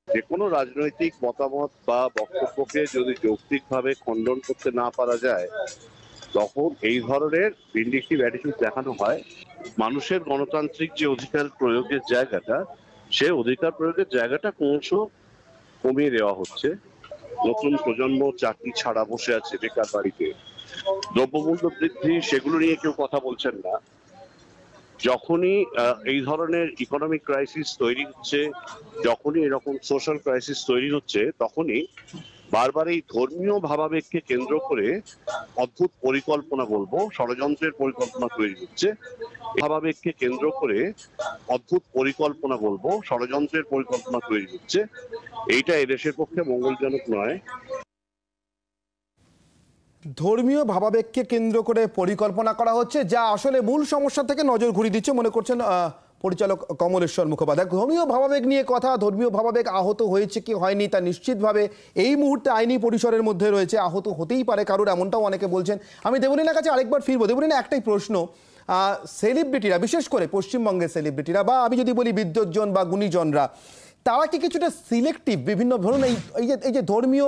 Speaker 10: যে কোনো রাজনৈতিক মতামত বা বক্তব্যকে যদি যৌক্তিকভাবে খণ্ডন করতে না পারা যায়, তখন এই ধরনের ভিন্ডিকটিভ অ্যাটিটিউড দেখানো হয়। মানুষের গণতান্ত্রিক যে অধিকার প্রয়োগের জায়গাটা, সে অধিকার প্রয়োগের জায়গাটা ক্রমশ কমিয়ে দেওয়া হচ্ছে। নতুন প্রজন্ম চাকরি ছাড়া বসে আছে বেকার বাড়িতে, দ্রব্যমূল্য বৃদ্ধি, সেগুলো নিয়ে কেউ কথা বলছেন না। যখনই এই ধরনের ইকোনমিক ক্রাইসিস তৈরি হচ্ছে, যখনই এরকম সোশ্যাল ক্রাইসিস তৈরি হচ্ছে, তখনই বারবার এই ধর্মীয় ভাবাবেগকে কেন্দ্র করে অদ্ভুত পরিকল্পনা, বলবো ষড়যন্ত্রের পরিকল্পনা তৈরি হচ্ছে। ভাবাবেগকে কেন্দ্র করে অদ্ভুত পরিকল্পনা, বলবো ষড়যন্ত্রের পরিকল্পনা তৈরি হচ্ছে। এইটা এদেশের পক্ষে মঙ্গলজনক নয়।
Speaker 1: ধর্মীয় ভাবাবেগকে কেন্দ্র করে পরিকল্পনা করা হচ্ছে, যা আসলে মূল সমস্যা থেকে নজর ঘুরিয়ে দিচ্ছে মনে করছেন পরিচালক কমলেশ্বর মুখোপাধ্যায়। ধর্মীয় ভাবাবেগ নিয়ে কথা, ধর্মীয় ভাবাবেগ আহত হয়েছে কি হয়নি তা নিশ্চিতভাবে এই মুহূর্তে আইনি পরিসরের মধ্যে রয়েছে, আহত হতেই পারে কারোর, এমনটাও অনেকে বলছেন। আমি দেবলীনার কাছে আরেকবার ফিরবো। দেবলীনা, একটাই প্রশ্ন, সেলিব্রিটিরা, বিশেষ করে পশ্চিমবঙ্গের সেলিব্রিটিরা, বা আমি যদি বলি বিদ্বজ্জন বা গুণীজনরা, তারা কি কিছুটা সিলেক্টিভ বিভিন্ন ধরুন এই যে ধর্মীয়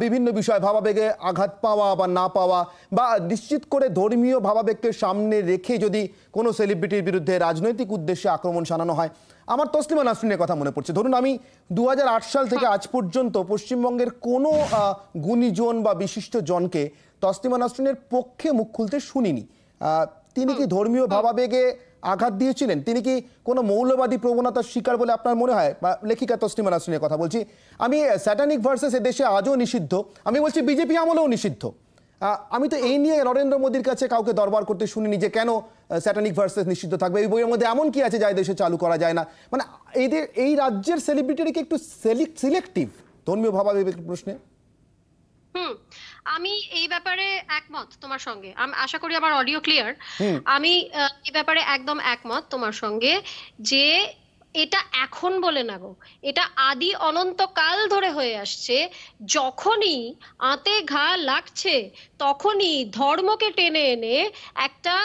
Speaker 1: বিভিন্ন বিষয়, ভাবাবেগে আঘাত পাওয়া বা না পাওয়া, বা নিশ্চিত করে ধর্মীয় ভাবাবেগকে সামনে রেখে যদি কোনো সেলিব্রিটির বিরুদ্ধে রাজনৈতিক উদ্দেশ্যে আক্রমণ শানানো হয়? আমার তসলিমা নাসরিনের কথা মনে পড়ছে। ধরুন আমি 2008 সাল থেকে আজ পর্যন্ত পশ্চিমবঙ্গের কোনো গুণীজন বা বিশিষ্ট জনকে তসলিমা নাসরিনের পক্ষে মুখ খুলতে শুনিনি। তিনি কি ধর্মীয় ভাবাবেগে আঘাত দিয়েছিলেন? তিনি কি কোনো মৌলবাদী প্রবণতার শিকার বলে আপনার মনে হয়? বা লেখিকা তসলিমা নাসরিনের কথা বলছি আমি। স্যাটানিক ভার্সেস দেশে আজও নিষিদ্ধ, আমি বলছি বিজেপি আমলেও নিষিদ্ধ। আমি তো এই নিয়ে নরেন্দ্র মোদীর কাছে কাউকে দরবার করতে শুনিনি যে কেন স্যাটানিক ভার্সেস নিষিদ্ধ থাকবে, এই বইয়ের মধ্যে এমন কি আছে যা দেশে চালু করা যায় না। মানে এই রাজ্যের সেলিব্রিটিরা কি একটু সিলেক্টিভ ধর্মীয় ভাবাবেগের প্রশ্নে?
Speaker 9: আমি এই ব্যাপারে একমত তোমার সঙ্গে, আমি আশা করি আমার অডিও ক্লিয়ার। আমি এই ব্যাপারে একদম একমত তোমার সঙ্গে যে এটা এখন বলে না গো, এটা আদি অনন্তকাল ধরে হয়ে আসছে। যখনই আঁতে ঘা লাগছে তখনই ধর্মকে টেনে এনে একটা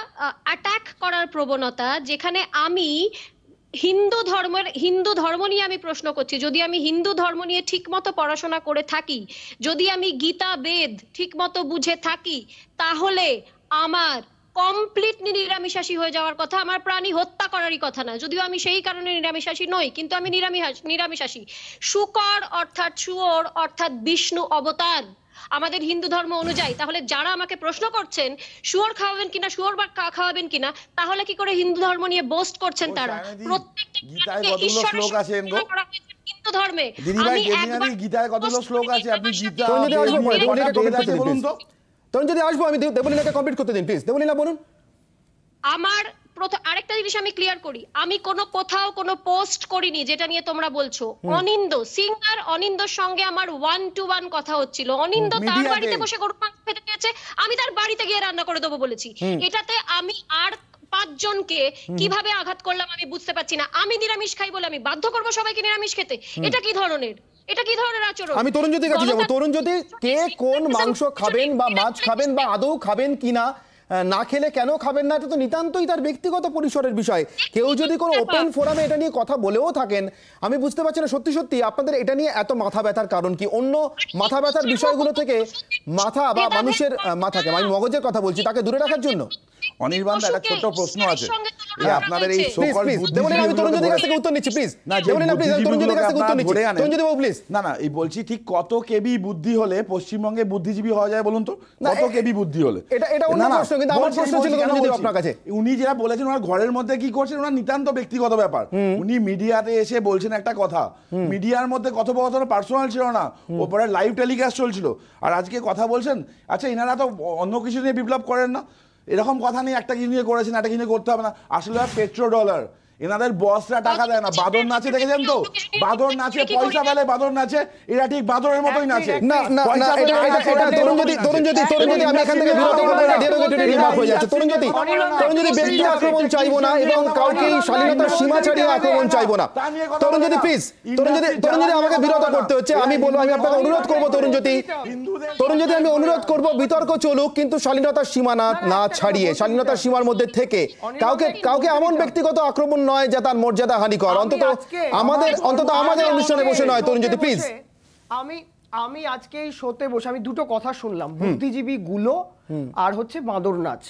Speaker 9: অ্যাটাক করার প্রবণতা, যেখানে আমি হিন্দু ধর্ম নিয়ে আমি প্রশ্ন করছি। যদি আমি হিন্দু ধর্ম নিয়ে ঠিক মতো পড়াশোনা করে থাকি, যদি আমি গীতা বেদ ঠিক মতো বুঝে থাকি, তাহলে আমার কমপ্লিটলি নিরামিষাশী হয়ে যাওয়ার কথা, আমার প্রাণী হত্যা করারই কথা না। যদিও আমি সেই কারণে নিরামিষাশী নই, কিন্তু আমি নিরামিষাশী। শুকর অর্থাৎ শুয়োর অর্থাৎ বিষ্ণু অবতার আমাদের হিন্দু ধর্ম অনুযায়ী। তাহলে যারা আমাকে প্রশ্ন করছেন শুয়োর খাওয়াবেন কিনা, শুয়োর বা খাওয়াবেন কিনা, তাহলে কি করে হিন্দু ধর্ম নিয়ে বোস্ট করছেন তারা? প্রত্যেকটা
Speaker 6: গীতায় কতগুলো শ্লোক আছে এনগো?
Speaker 9: হিন্দু ধর্মে
Speaker 6: দিদিভাই গীতায় কতগুলো শ্লোক আছে? আপনি গীতা
Speaker 1: বলুন তো। তখন যদি আসবো আমি দেবলীনাকে কমপ্লিট করতে দিন প্লিজ। দেবলীনা বলুন।
Speaker 9: আমার আরেকটা জিনিস আমি ক্লিয়ার করি, আমি কোথাও কোনো পোস্ট করিনি যেটা নিয়ে তোমরা বলছো। সিঙ্গার অনিন্দর সঙ্গে আমার 1-to-1 কথা হচ্ছিল। অনিন্দ তার বাড়িতে বসে গরুর মাংস খেতে চেয়েছে, আমি তার বাড়িতে গিয়ে রান্না করে দেবো বলেছি। এটাতে আমি আর 5 জনকে কিভাবে আঘাত করলাম আমি বুঝতে পারছি না। আমি নিরামিষ খাই বলে আমি বাধ্য করবো সবাইকে নিরামিষ খেতে? এটা কি ধরনের আচরণ?
Speaker 1: আমি তরুণজ্যোতির কাছে যাবো। তরুণজ্যোতি, কে কোন মাংস খাবেন বা মাছ খাবেন বা আদৌ খাবেন কিনা, না খেলে কেন খাবেন না, এটা তো নিতান্তই তার ব্যক্তিগত পরিসরের বিষয়। কেউ যদি কোনো ওপেন ফোরামে এটা নিয়ে কথা বলেও থাকেন, আমি বুঝতে পারছি না সত্যি সত্যি আপনাদের এটা নিয়ে এত মাথা ব্যথার কারণ কি? অন্য মাথা ব্যথার বিষয়গুলো থেকে মাথা বা মানুষের মাথাকে, আমি মগজের কথা বলছি, তাকে দূরে রাখার জন্য।
Speaker 6: অনির্বাণ, একটা ছোট প্রশ্ন আছে। আপনাদের এই
Speaker 1: আমি তরুণজ্যোতির কাছ থেকে উত্তর নিচ্ছি প্লিজ। তরুণজ্যোতির কাছ থেকে উত্তর নিচ্ছি। তরুণজ্যোতি বাবু প্লিজ।
Speaker 6: না এই বলছি, ঠিক কত কেবি বুদ্ধি হলে পশ্চিমবঙ্গে বুদ্ধিজীবী হওয়া যায় বলুন তো? কত কেবি বুদ্ধি হলে?
Speaker 1: এটা অন্য প্রশ্ন, কিন্তু আমার প্রশ্ন ছিল তরুণজ্যোতি আপনার কাছে।
Speaker 6: উনি যেটা বলেছেন ওনার ঘরের মধ্যে কি করছেন ওনার নিতান্ত ব্যক্তিগত ব্যাপার। উনি মিডিয়াতে এসে বলছেন একটা কথা, মিডিয়ার মধ্যে কথোপকথন পার্সোনাল ছিল না, ওপরে লাইভ টেলিকাস্ট চলছিল, আর আজকে কথা বলছেন। আচ্ছা, এনারা তো অন্য কিছু নিয়ে বিপ্লব করেন না, এরকম কথা নেই একটা কিছু নিয়ে করেছেন, একটা কিছু নিয়ে করতে হবে না। আসলে পেট্রো ডলার, এনাদের বসরা টাকা দেয় না। বাদর নাচে দেখেছেন তো? বাদর নাচে, পয়সা পেলে বাদর নাচে, এরা ঠিক বাদরের মতোই নাচে।
Speaker 1: না তরুণজ্যোতি আমি এখান থেকে বিরত করবো না, ডেরোগেটরি রিমার্ক হয়ে যাচ্ছে। তরুণজ্যোতি ব্যক্তি আক্রমণ চাইবো না এবং কাউকে শালীনতার সীমা ছাড়িয়ে আক্রমণ চাইবো না। তরুণজ্যোতি প্লিজ, তরুণজ্যোতি আমাকে বিরত করতে হচ্ছে। আমি বলবো, আমি আপনাকে অনুরোধ করবো তরুণজ্যোতি, আমি অনুরোধ করবো বিতর্ক চলুক, কিন্তু শালীনতার সীমা না ছাড়িয়ে, শালীনতার সীমার মধ্যে থেকে কাউকে এমন ব্যক্তিগত আক্রমণ নয় যা তার মর্যাদা হানিকর, অন্তত আমাদের অনুষ্ঠানে বসে নয়। তরুণজ্যোতি প্লিজ।
Speaker 7: আমি আজকে এই শোতে বসে আমি দুটো কথা শুনলাম, বুদ্ধিজীবী গুলো আর হচ্ছে বাঁদর নাচ।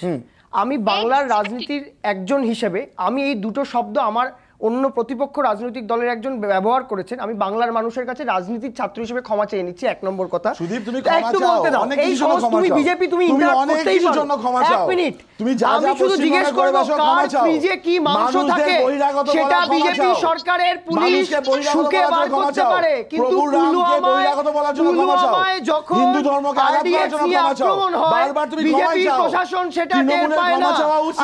Speaker 7: আমি বাংলার রাজনীতির একজন হিসেবে আমি এই দুটো শব্দ আমার অন্য প্রতিপক্ষ রাজনৈতিক দলের একজন ব্যবহার করেছেন, আমি বাংলার মানুষের কাছে রাজনীতির ছাত্র হিসেবে ক্ষমা চেয়ে নিচ্ছি। 1 নম্বর কথা, একটু বলতে দাও। এই সমস্ত তুমি বিজেপি তুমি ইন্টারাপ্ট করতেই পারো। 1 মিনিট, আমি শুধু জিজ্ঞেস করব, কার ফ্রিজে কি মাংস থাকে সেটা বিজেপি সরকারের পুলিশ সুকে বার করতে পারে, কিন্তু পুলওয়ামায় যখন আরডিএক্স আক্রমণ হয় বিজেপি প্রশাসন সেটা টের পায় না।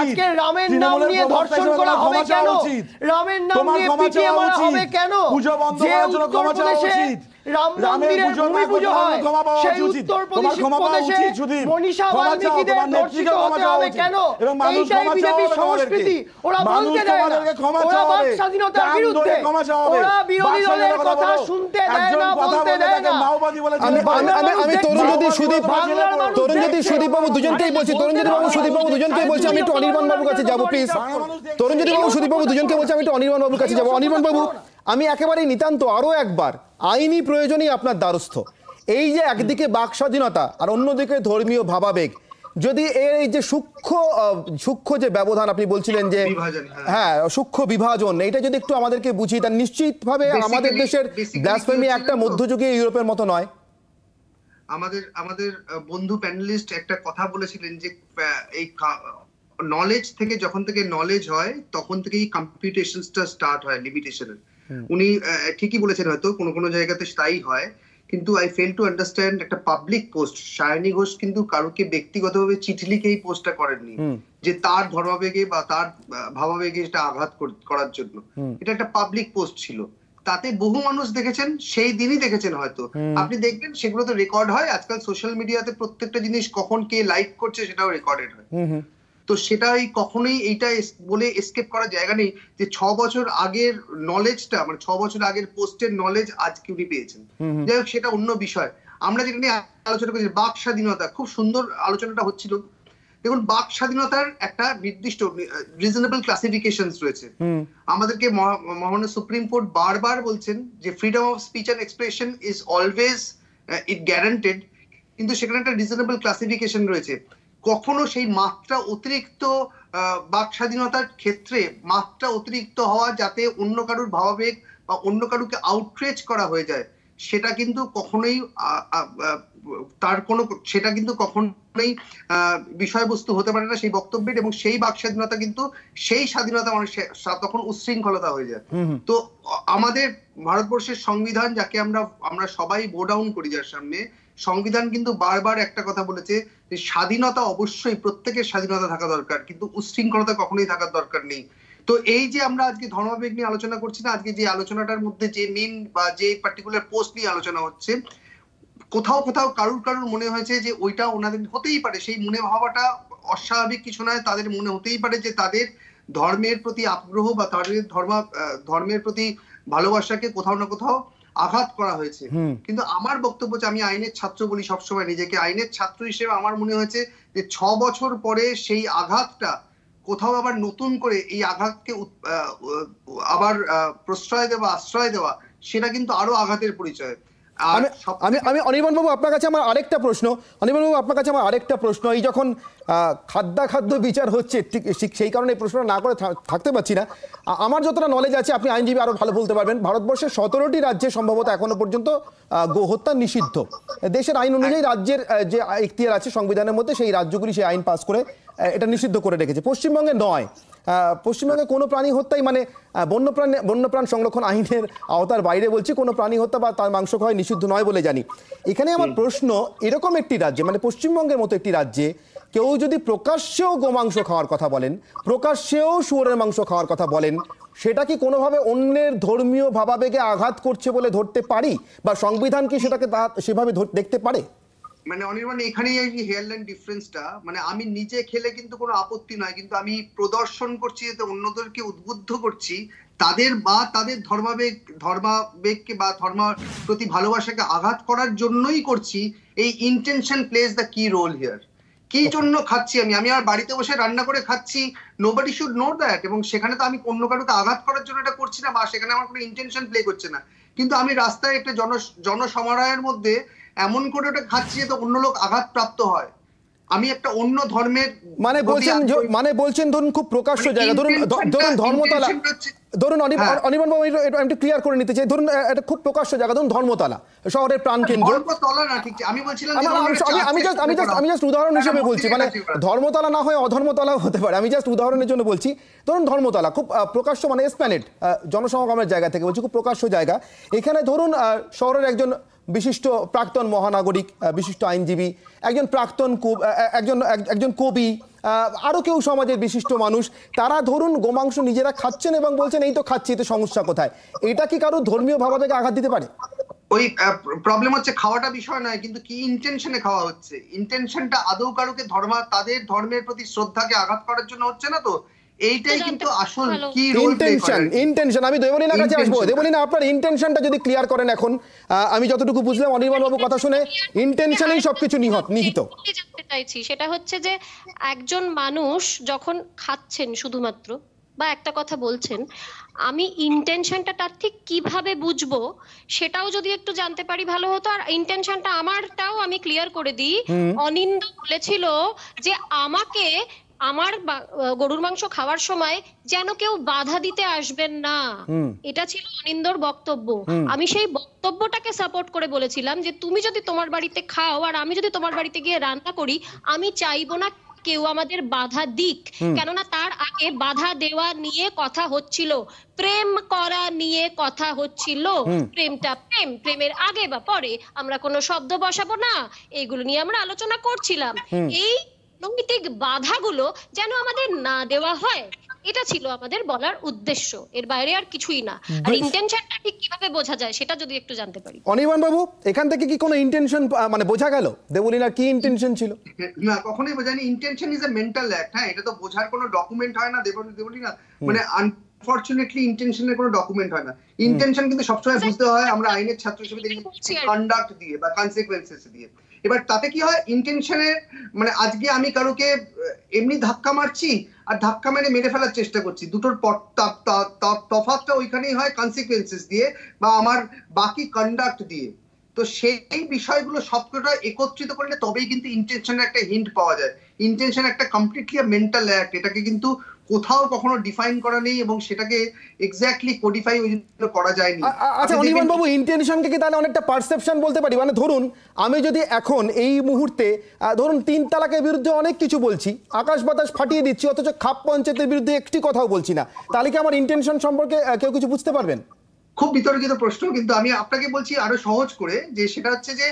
Speaker 7: আজকে রামের নাম নিয়ে ধর্ষণ করা হবে কেন? রামের নাম নিয়ে পিটিয়ে মারা হবে কেন? যে উত্তরপ্রদেশে রাম মন্দিরের ভূমি পুজো হয়, সেই উত্তরপ্রদেশে মনীষা বাল্মীকিদের ধর্ষিত হতে হবে কেন? এইটাই বিজেপির সংস্কৃতি। ওরা বলতে দেয় না, ওরা বাক স্বাধীনতার বিরুদ্ধে, ওরা বিরোধী দলের কথা শুনতে দেয় না, বলতে দেয় না।
Speaker 1: আমি তরুণজ্যোতি সুদীপ বাবু দুজনকেই বলছি, আমি একটু অনির্বাণ বাবুর কাছে যাবো প্লিজ। তরুণজ্যোতি বাবু, সুদীপ বাবু দুজনকে বলছি, আমি একটু অনির্বাণ বাবুর কাছে যাবো। অনির্বাণ বাবু, আমি একেবারেই নিতান্ত আরো একবার আইনি প্রয়োজনেই আপনার দ্বারস্থ। এই যে একদিকে বাক স্বাধীনতা আর অন্যদিকে ধর্মীয় ভাবাবেগ, যদি এই যে সূক্ষ্ম যে ব্যবধান আপনি বলছিলেন যে হ্যাঁ সূক্ষ্ম বিভাজন, এটা যদি একটু আমাদেরকে বুঝিয়ে দেন, নিশ্চিতভাবে আমাদের দেশের ব্লাসফেমি একটা মধ্যযুগীয় ইউরোপের মতো নয়।
Speaker 8: আমাদের বন্ধু প্যানেলিস্ট একটা কথা বলেছিলেন যে এই নলেজ থেকে, যখন থেকে নলেজ হয় তখন থেকেই কম্পিউটেশনসটা স্টার্ট হয় লিমিটেশনের। উনি ঠিকই বলেছেন, হয়তো কোনো জায়গাতে স্থায়ী হয়, কিন্তু আই ফেল টু আন্ডারস্ট্যান্ড একটা পাবলিক পোস্ট। সায়নী ঘোষ কিন্তু কারোকে ব্যক্তিগতভাবে চিঠি লিখে এই পোস্টটা করেননি যে তার ধর্মাবেগে বা তার ভাবাবেগে এটা আঘাত করার জন্য। এটা একটা পাবলিক পোস্ট ছিল, তাতে বহু মানুষ দেখেছেন, সেই দিনই দেখেছেন হয়তো। আপনি দেখবেন সেগুলো তো রেকর্ড হয়, আজকাল সোশ্যাল মিডিয়াতে প্রত্যেকটা জিনিস কখন কে লাইক করছে সেটাও রেকর্ডেড হয়। তো সেটাই কখনোই এইটা বলে এসকেপ করার জায়গা নেই যে 6 বছর আগের নলেজটা, মানে 6 বছর আগের পোস্টের নলেজ আজকে উনি পেয়েছেন। যাই হোক, সেটা অন্য বিষয়। আমরা যেটা নিয়ে আলোচনা করছি বাক স্বাধীনতা, খুব সুন্দর আলোচনাটা হচ্ছিল। দেখুন বাক স্বাধীনতার একটা নির্দিষ্ট রিজনেবল ক্লাসিফিকেশন রয়েছে। আমাদেরকে মহামান্য সুপ্রিম কোর্ট বারবার বলছেন যে freedom of speech and expression is always it guaranteed, কিন্তু সেখানে একটা রিজনেবল ক্লাসিফিকেশন রয়েছে। কখনো সেই মাত্রা অতিরিক্ত বাক স্বাধীনতার ক্ষেত্রে মাত্রা অতিরিক্ত হওয়া যাতে অন্য কারুর ভাবাবেগ বা অন্য কারুকে আউটরিচ করা হয়ে যায়, সেটা কিন্তু কখনোই সেটা কিন্তু কখনোই বিষয়বস্তু হতে পারে না সেই বক্তব্যের, এবং সেই বাক স্বাধীনতা কিন্তু সেই স্বাধীনতা তখন উচ্ছৃঙ্খলতা হয়ে যায়। তো আমাদের ভারতবর্ষের সংবিধান, যাকে আমরা সবাই বো ডাউন করি যার সামনে, সংবিধান কিন্তু বারবার একটা কথা বলেছে যে স্বাধীনতা অবশ্যই প্রত্যেকের স্বাধীনতা থাকা দরকার, কিন্তু উচ্ছৃঙ্খলতা কখনোই থাকার দরকার নেই। তো এই যে আমরা আজকে ধর্মাবেগ নিয়ে আলোচনা করছি না, আজকে যে আলোচনাটার মধ্যে যে মিম বা যে পার্টিকুলার পোস্ট নিয়ে আলোচনা হচ্ছে, কোথাও কোথাও কারুর মনে হয়েছে যে ওইটা ওনাদের হতেই পারে, সেই মনে ভাবাটা অস্বাভাবিক কিছু নয়। তাদের মনে হতেই পারে যে তাদের ধর্মের প্রতি আগ্রহ বা তাদের ধর্মের প্রতি ভালোবাসাকে কোথাও না কোথাও আঘাত করা হয়েছে। কিন্তু আমার বক্তব্য, যে আমি আইনের ছাত্র বলি সবসময় নিজেকে, আইনের ছাত্র হিসেবে আমার মনে হয়েছে যে 6 বছর পরে সেই আঘাতটা কোথাও আবার নতুন করে এই আঘাতকে আবার প্রশ্রয় দেওয়া, আশ্রয় দেওয়া, সেটা কিন্তু আরো আঘাতের পরিচয়।
Speaker 1: আমি অনির্বাণবাবু আপনার কাছে আমার আরেকটা প্রশ্ন, এই যখন খাদ্য বিচার হচ্ছে, ঠিক সেই কারণে এই প্রশ্নটা না করে থাকতে পারছি না। আমার যতটা নলেজ আছে, আপনি আইনজীবী আরো ভালো বলতে পারবেন, ভারতবর্ষের 17টি রাজ্যে সম্ভবত এখনো পর্যন্ত গোহত্যা নিষিদ্ধ। দেশের আইন অনুযায়ী রাজ্যের যে এখতিয়ার আছে সংবিধানের মধ্যে, সেই রাজ্যগুলি সেই আইন পাস করে এটা নিষিদ্ধ করে রেখেছে। পশ্চিমবঙ্গে নয়। পশ্চিমবঙ্গে কোনো প্রাণী হত্যাই মানে বন্যপ্রাণ সংরক্ষণ আইনের আওতার বাইরে, বলছি, কোনো প্রাণী হত্যা বা তার মাংস খাওয়া নিষিদ্ধ নয় বলে জানি। এখানে আমার প্রশ্ন, এরকম একটি রাজ্যে, মানে পশ্চিমবঙ্গের মতো একটি রাজ্যে কেউ যদি প্রকাশ্যেও গোমাংস খাওয়ার কথা বলেন, প্রকাশ্যেও শুয়োরের মাংস খাওয়ার কথা বলেন, সেটা কি কোনোভাবে অন্যের ধর্মীয় ভাবাবেগে আঘাত করছে বলে ধরতে পারি, বা সংবিধান কি সেটাকে সেভাবে দেখতে পারে?
Speaker 8: মানে অনির্বাণ, এখানেই এই হেয়ারলাইন ডিফারেন্সটা, মানে আমি নিজে খেলে কিন্তু কোনো আপত্তি নয়, কিন্তু আমি প্রদর্শন করছি যাতে অন্যদেরকে উদ্বুদ্ধ করছি তাদের ধর্মাবেগকে বা ধর্মের প্রতি ভালোবাসাকে আঘাত করার জন্যই করছি। এই ইন্টেনশন প্লেজ দ্য কি রোল হিয়ার। কি জন্য খাচ্ছি আমি আর বাড়িতে বসে রান্না করে খাচ্ছি, নোবডি শুড নো দ্যাট, এবং সেখানে তো আমি অন্য কারোকে আঘাত করার জন্য এটা করছি না, বা সেখানে আমার কোনো ইন্টেনশন প্লে করছে না। কিন্তু আমি রাস্তায় একটা জনসমারোহের মধ্যে এমন করে ওটা খাচ্ছি যাতে অন্য লোক আঘাতপ্রাপ্ত হয়। আমি একটা অন্য ধর্মের
Speaker 1: মানে বলছেন ধরুন খুব প্রকাশ্য জায়গা, ধরুন ধর্মতলা, ধরুন অনির্বাণবাবু একটু ক্লিয়ার করে নিতে চাই, ধরুন এটা খুব প্রকাশ্য জায়গা, ধরুন ধর্মতলা, শহরের প্রাণকেন্দ্র। আমি জাস্ট উদাহরণ হিসেবে বলছি, মানে ধর্মতলা না হয় অধর্মতলাও হতে পারে, আমি জাস্ট উদাহরণের জন্য বলছি। ধরুন ধর্মতলা খুব প্রকাশ্য, মানে এসপ্ল্যানেড, জনসমাগমের জায়গা থেকে বলছি, খুব প্রকাশ্য জায়গা। এখানে ধরুন শহরের একজন বিশিষ্ট প্রাক্তন মহানাগরিক, বিশিষ্ট আইনজীবী, একজন কবি, আরো কেউ সমাজের বিশিষ্ট মানুষ, তারা ধরুন গোমাংস নিজেরা খাচ্ছেন এবং বলছেন এই তো খাচ্ছি, এতে সমস্যা কোথায়? এটা কি কারো ধর্মীয় ভাবাবেগে আঘাত দিতে পারে?
Speaker 8: ওই প্রবলেম হচ্ছে খাওয়াটা বিষয় নয়, কিন্তু কি ইন্টেনশনে খাওয়া হচ্ছে। ইন্টেনশনটা আদৌ কারোকে তাদের ধর্মের প্রতি শ্রদ্ধাকে আঘাত করার জন্য হচ্ছে না, তো এইটাই কিন্তু আসল কি রোল প্লে করে।
Speaker 1: ইন্টেনশন, আমি দেবলীনার কাছে আসবো। দেবলীনা, আপনার ইন্টেনশনটা যদি ক্লিয়ার করেন। এখন আমি যতটুকু বুঝলাম অনির্বাণ বাবু কথা শুনে, ইন্টেনশনেই সবকিছু নিহিত।
Speaker 9: জানতে চাইছি সেটা হচ্ছে যে একজন মানুষ যখন খাচ্ছেন শুধুমাত্র বা একটা কথা বলছেন, আমি ইন্টেনশনটা তার ঠিক কিভাবে বুঝবো সেটাও যদি একটু জানতে পারি ভালো হতো। আর ইন্টেনশনটা আমারটাও আমি ক্লিয়ার করে দিই। অনিন্দ বলেছিল যে আমাকে আমার গরুর মাংস খাওয়ার সময় যেন কেউ বাধা দিতে আসবেন না, এটা ছিল অনিন্দর বক্তব্য। আমি সেই বক্তব্যটাকে সাপোর্ট করে বলেছিলাম যে তুমি যদি তোমার বাড়িতে খাও আর আমি যদি তোমার বাড়িতে গিয়ে রান্না করি, আমি চাইবো না কেউ আমাদের বাধা দিক, কেননা তার আগে বাধা দেওয়া নিয়ে কথা হচ্ছিল, প্রেম করা নিয়ে কথা হচ্ছিল। প্রেমের আগে বা পরে আমরা কোনো শব্দ বসাবো না, এইগুলো নিয়ে আমরা আলোচনা করছিলাম। এই নৈতিক বাধাগুলো যেন আমাদের না দেওয়া হয়, এটা ছিল আমাদের বলার উদ্দেশ্য, এর বাইরে আর কিছুই না। আর ইন্টেনশনটা ঠিক কিভাবে বোঝা যায় সেটা যদি একটু জানতে পারি।
Speaker 1: অনির্বাণ বাবু, এখান থেকে কি কোনো ইন্টেনশন মানে বোঝা গেল দেবলীনার কি ইন্টেনশন ছিল?
Speaker 8: না, কখনোই বোঝায়নি। Intention is a mental act. হ্যাঁ, এটা তো বোঝার কোনো ডকুমেন্ট হয় না দেবলীনা, মানে আনফরচুনেটলি ইন্টেনশনের কোনো ডকুমেন্ট হয় না। ইন্টেনশন কিন্তু সবসময় বুঝতে হয় আমরা আইনের ছাত্র হিসেবে দেখি কন্ডাক্ট দিয়ে বা কনসিকুয়েন্সেস দিয়ে। এবার তাতে কি হয়, ইন্টেনশনের মানে আজকে আমি কারোকে এমনি ধাক্কা মারছি আর ধাক্কা মেরে ফেলার চেষ্টা করছি, দুটোর তফাৎটা ওইখানেই হয় কনসিকুয়েন্সেস দিয়ে বা আমার বাকি কন্ডাক্ট দিয়ে। তো সেই বিষয়গুলো সবকটা একত্রিত করলে তবেই কিন্তু ইন্টেনশনের একটা হিন্ট পাওয়া যায়। ইন্টেনশন একটা কমপ্লিটলি মেন্টাল অ্যাক্ট, এটাকে কিন্তু কোথাও কখনো ডিফাইন করা নেই এবং সেটাকে এক্স্যাক্টলি কোডিফাই ওই জন্য করা যায়নি।
Speaker 1: আচ্ছা অনির্বাণ বাবু, ইন্টেনশনকে কি তাহলে অনেকটা পারসেপশন বলতে পারি? মানে ধরুন আমি যদি এখন এই মুহূর্তে ধরুন 3 তালাকের বিরুদ্ধে অনেক কিছু বলছি, আকাশ বাতাস ফাটিয়ে দিচ্ছি, অথচ খাপ পঞ্চায়েতের বিরুদ্ধে একটি কথাও বলছি না, তাহলে কি আমার ইন্টেনশন সম্পর্কে কেউ কিছু বুঝতে পারবেন?
Speaker 8: খুব বিতর্কিত প্রশ্ন, কিন্তু আমি আপনাকে বলছি আরো সহজ করে, যে সেটা হচ্ছে যে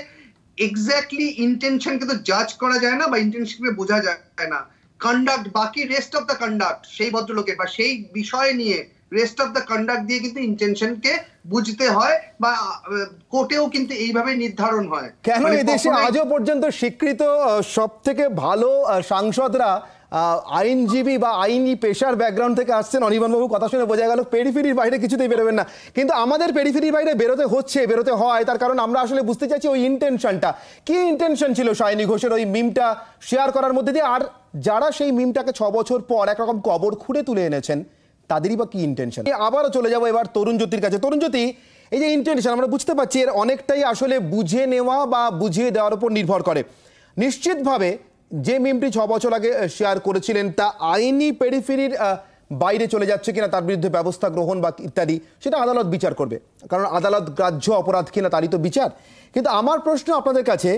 Speaker 8: এক্স্যাক্টলি ইন্টেনশনকে তো জাজ করা যায় না বা ইন্টেনশনকে বোঝা যায় না। কন্ডাক্ট, বাকি রেস্ট অফ দ্য কন্ডাক্ট সেই ভদ্রলোকের বা সেই বিষয় নিয়ে রেস্ট অফ দ্য কন্ডাক্ট দিয়ে কিন্তু ইন্টেনশনকে বুঝতে হয় বা কোর্টেও কিন্তু এইভাবে নির্ধারণ হয়।
Speaker 1: কেন এদেশে আজও পর্যন্ত স্বীকৃত সব থেকে ভালো সাংসদরা আইনজীবী বা আইনি পেশার ব্যাকগ্রাউন্ড থেকে আসছেন? অনির্বাণবাবু কথা শুনে বোঝা গেল পেরিফেরির বাইরে কিছুতেই বেরোবেন না, কিন্তু আমাদের পেরিফেরির বাইরে বেরোতে হয়। তার কারণ আমরা আসলে বুঝতে চাইছি ওই ইন্টেনশনটা কি, ইন্টেনশন ছিল সায়নী ঘোষের ওই মিমটা শেয়ার করার মধ্যে দিয়ে, আর যারা সেই মিমটাকে 6 বছর পর একরকম কবর খুঁড়ে তুলে এনেছেন তাদেরই বা কি ইন্টেনশন। আবারও চলে যাবো এবার তরুণজ্যোতির কাছে। তরুণজ্যোতি, এই যে ইন্টেনশন আমরা বুঝতে পারছি এর অনেকটাই আসলে বুঝে নেওয়া বা বুঝিয়ে দেওয়ার উপর নির্ভর করে। নিশ্চিতভাবে যে মিমটি 6 বছর আগে শেয়ার করেছিলেন তা আইনি পেরিফেরির বাইরে চলে যাচ্ছে কিনা, তার বিরুদ্ধে ব্যবস্থা গ্রহণ বা ইত্যাদি, সেটা আদালত বিচার করবে, কারণ আদালত গ্রাহ্য অপরাধ কিনা তারই তো বিচার। কিন্তু আমার প্রশ্ন আপনাদের কাছে,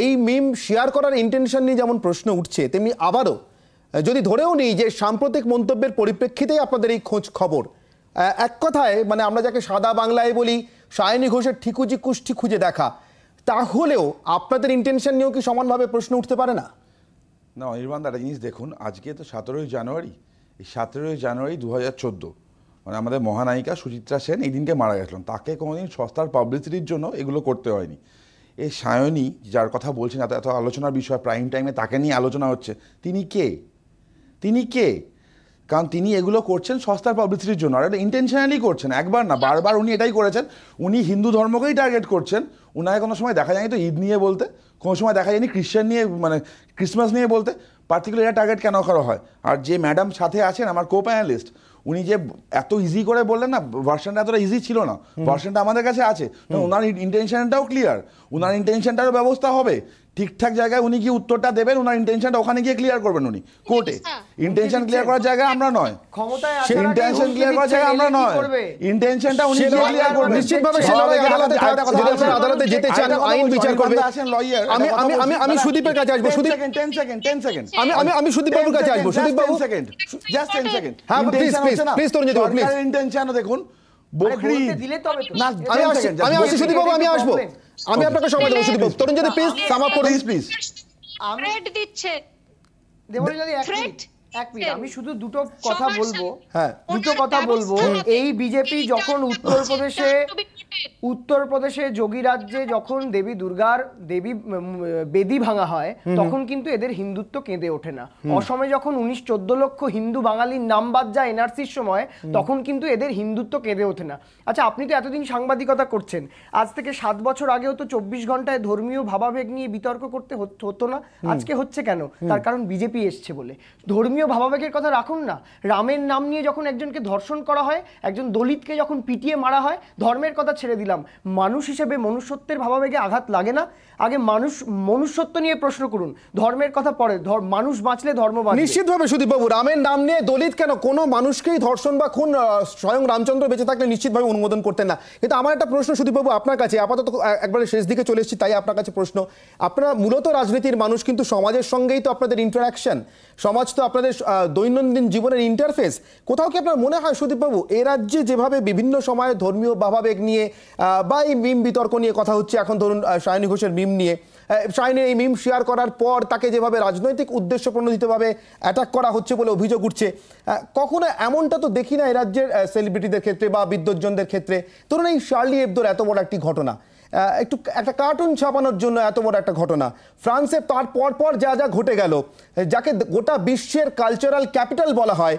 Speaker 1: এই মিম শেয়ার করার ইন্টেনশন নিয়ে যেমন প্রশ্ন উঠছে, তেমনি আবারও যদি ধরেও নিই যে সাম্প্রতিক মন্তব্যের পরিপ্রেক্ষিতেই আপনাদের এই খোঁজ খবর, এক কথায় মানে আমরা যাকে সাদা বাংলায় বলি সায়নী ঘোষের ঠিকুজি কুষ্টি খুঁজে দেখা, তাহলেও আপনাদের ইন্টেনশন নিয়েও কি সমানভাবে প্রশ্ন উঠতে পারে না?
Speaker 6: না অনির্বাণ, একটা জিনিস দেখুন, আজকে তো 17ই জানুয়ারি, এই 17ই জানুয়ারি 2014 মানে আমাদের মহানায়িকা সুচিত্রা সেন এই দিনকে মারা গেছিলেন। তাকে কোনোদিন সস্তার পাবলিসিটির জন্য এগুলো করতে হয়নি। এই সায়নী যার কথা বলছেন, এত আলোচনার বিষয়, প্রাইম টাইমে তাকে নিয়ে আলোচনা হচ্ছে, তিনি কে? কারণ তিনি এগুলো করছেন সস্তার পাবলিসিটির জন্য, আর এটা ইন্টেনশনালি করছেন, একবার না বারবার উনি এটাই করেছেন। উনি হিন্দু ধর্মকেই টার্গেট করছেন। উনাকে কোনো সময় দেখা যায়নি তো ঈদ নিয়ে বলতে, কোনো সময় দেখা যায়নি খ্রিশ্চান নিয়ে মানে ক্রিসমাস নিয়ে বলতে, পার্টিকুলার এটা টার্গেট কেন করা হয়? আর যে ম্যাডাম সাথে আছেন আমার কো প্যানেলিস্ট, উনি যে এত ইজি করে বললেন না, ভার্সনটা এতটা ইজি ছিল না, ভার্সনটা আমাদের কাছে আছে। ওনার ইন্টেনশনটাও ক্লিয়ার, ওনার ইন্টেনশনটারও ব্যবস্থা হবে, ঠিকঠাক জায়গায় উনি কি উত্তরটা দেবেন, ওনার ইন্টেনশনটা ওখানে গিয়ে ক্লিয়ার করবেন উনি কোর্টে। ইন্টেনশন ক্লিয়ার করার জায়গায় আমরা নয়, ইন্টেনশন ক্লিয়ার করার জায়গায় আমরা নয়, ইন্টেনশনটা উনি ক্লিয়ার করবেন।
Speaker 1: নিশ্চিতভাবে সে লড়াই আদালতে যেতে চান, আইন বিচার করবে। আমি সুদীপের কাছে আসবো। সুদীপ 10 সেকেন্ড আমি সুদীপ বাবুর কাছে আসবো। সুদীপ বাবু
Speaker 6: জাস্ট 10 সেকেন্ড।
Speaker 1: হ্যাঁ প্লিজ তরুণজ্যোতি বাবু প্লিজ।
Speaker 6: ইন্টেনশনও দেখুন, বকরি
Speaker 1: আমি আসছি সুদীপ বাবু, আমি আসবো, আমি আপনাকে সময় দেবো। সুদীপ বাবু, তরুণজ্যোতি প্লিজ সাম আপ করুন প্লিজ।
Speaker 9: থ্রেট দিচ্ছে
Speaker 7: দেবলীলাদি এক মিনিট, আমি শুধু দুটো কথা বলবো। এই বিজেপি যখন উত্তরপ্রদেশে যোগী রাজ্যে যখন দেবী দুর্গার বেদি ভাঙা হয়, তখন কিন্তু এদের হিন্দুত্ব কেঁদে ওঠে না। অসমে যখন 19-14 লক্ষ হিন্দু বাঙালির নাম বাদ যায় এনআরসির সময়, তখন কিন্তু এদের হিন্দুত্ব কেঁদে ওঠে না। আচ্ছা, আপনি তো এতদিন সাংবাদিকতা করছেন, আজ থেকে 7 বছর আগেও তো 24 ঘন্টায় ধর্মীয় ভাবাবেগ নিয়ে বিতর্ক করতে হতো না? আজকে হচ্ছে কেন? তার কারণ বিজেপি এসছে বলে। ধর্মীয় ভাবাবেগের কথা রাখুন না, রামের নাম নিয়ে যখন একজনকে ধর্ষণ করা হয়, একজন দলিতকে যখন পিটিয়ে মারা হয়, ধর্মের কথা ছেড়ে দিলাম, মানুষ হিসেবে মনুষ্যত্বের ভাবাবেগে আঘাত লাগে না? আগে মনুষ্যত্ব নিয়ে প্রশ্ন করুন, ধর্মের কথা পরে, মানুষ বাঁচলে ধর্ম বাঁচবে।
Speaker 1: নিশ্চিতভাবে সুদীপবাবু, রামের নাম নিয়ে দলিত কেন, কোনো মানুষকেই ধর্ষণ বা খুন স্বয়ং রামচন্দ্র বেঁচে থাকলে নিশ্চিতভাবে অনুমোদন করতেন না। কিন্তু আমার একটা প্রশ্ন সুদীপবাবু আপনার কাছে, আপাতত একবারে শেষ দিকে চলে এসেছি, তাই আপনার কাছে প্রশ্ন। আপনারা মূলত রাজনীতির মানুষ, কিন্তু সমাজের সঙ্গেই তো আপনাদের ইন্টারাকশন, সমাজ তো আপনাদের দৈনন্দিন জীবনের ইন্টারফেস। কোথাও কি আপনার মনে হয় সুদীপবাবু, এ রাজ্যে যেভাবে বিভিন্ন সময়ে ধর্মীয় ভাবাবেগ নিয়ে বা এই মিম বিতর্ক নিয়ে কথা হচ্ছে, এখন ধরুন সায়নী ঘোষের মিম নিয়ে, সায়নীর এই মিম শেয়ার করার পর তাকে যেভাবে রাজনৈতিক উদ্দেশ্য প্রণোদিতভাবে অ্যাটাক করা হচ্ছে বলে অভিযোগ উঠছে, কখনো এমনটা তো দেখি না এই রাজ্যের সেলিব্রিটিদের ক্ষেত্রে বা বিদ্বজ্জনদের ক্ষেত্রে। ধরুন এই শার্লি এবদোর এত বড় একটি ঘটনা, একটা কার্টুন ছাপানোর জন্য এত বড় একটা ঘটনা, ফ্রান্সে তার পর যা ঘটে গেল, যাকে গোটা বিশ্বের কালচারাল ক্যাপিটাল বলা হয়,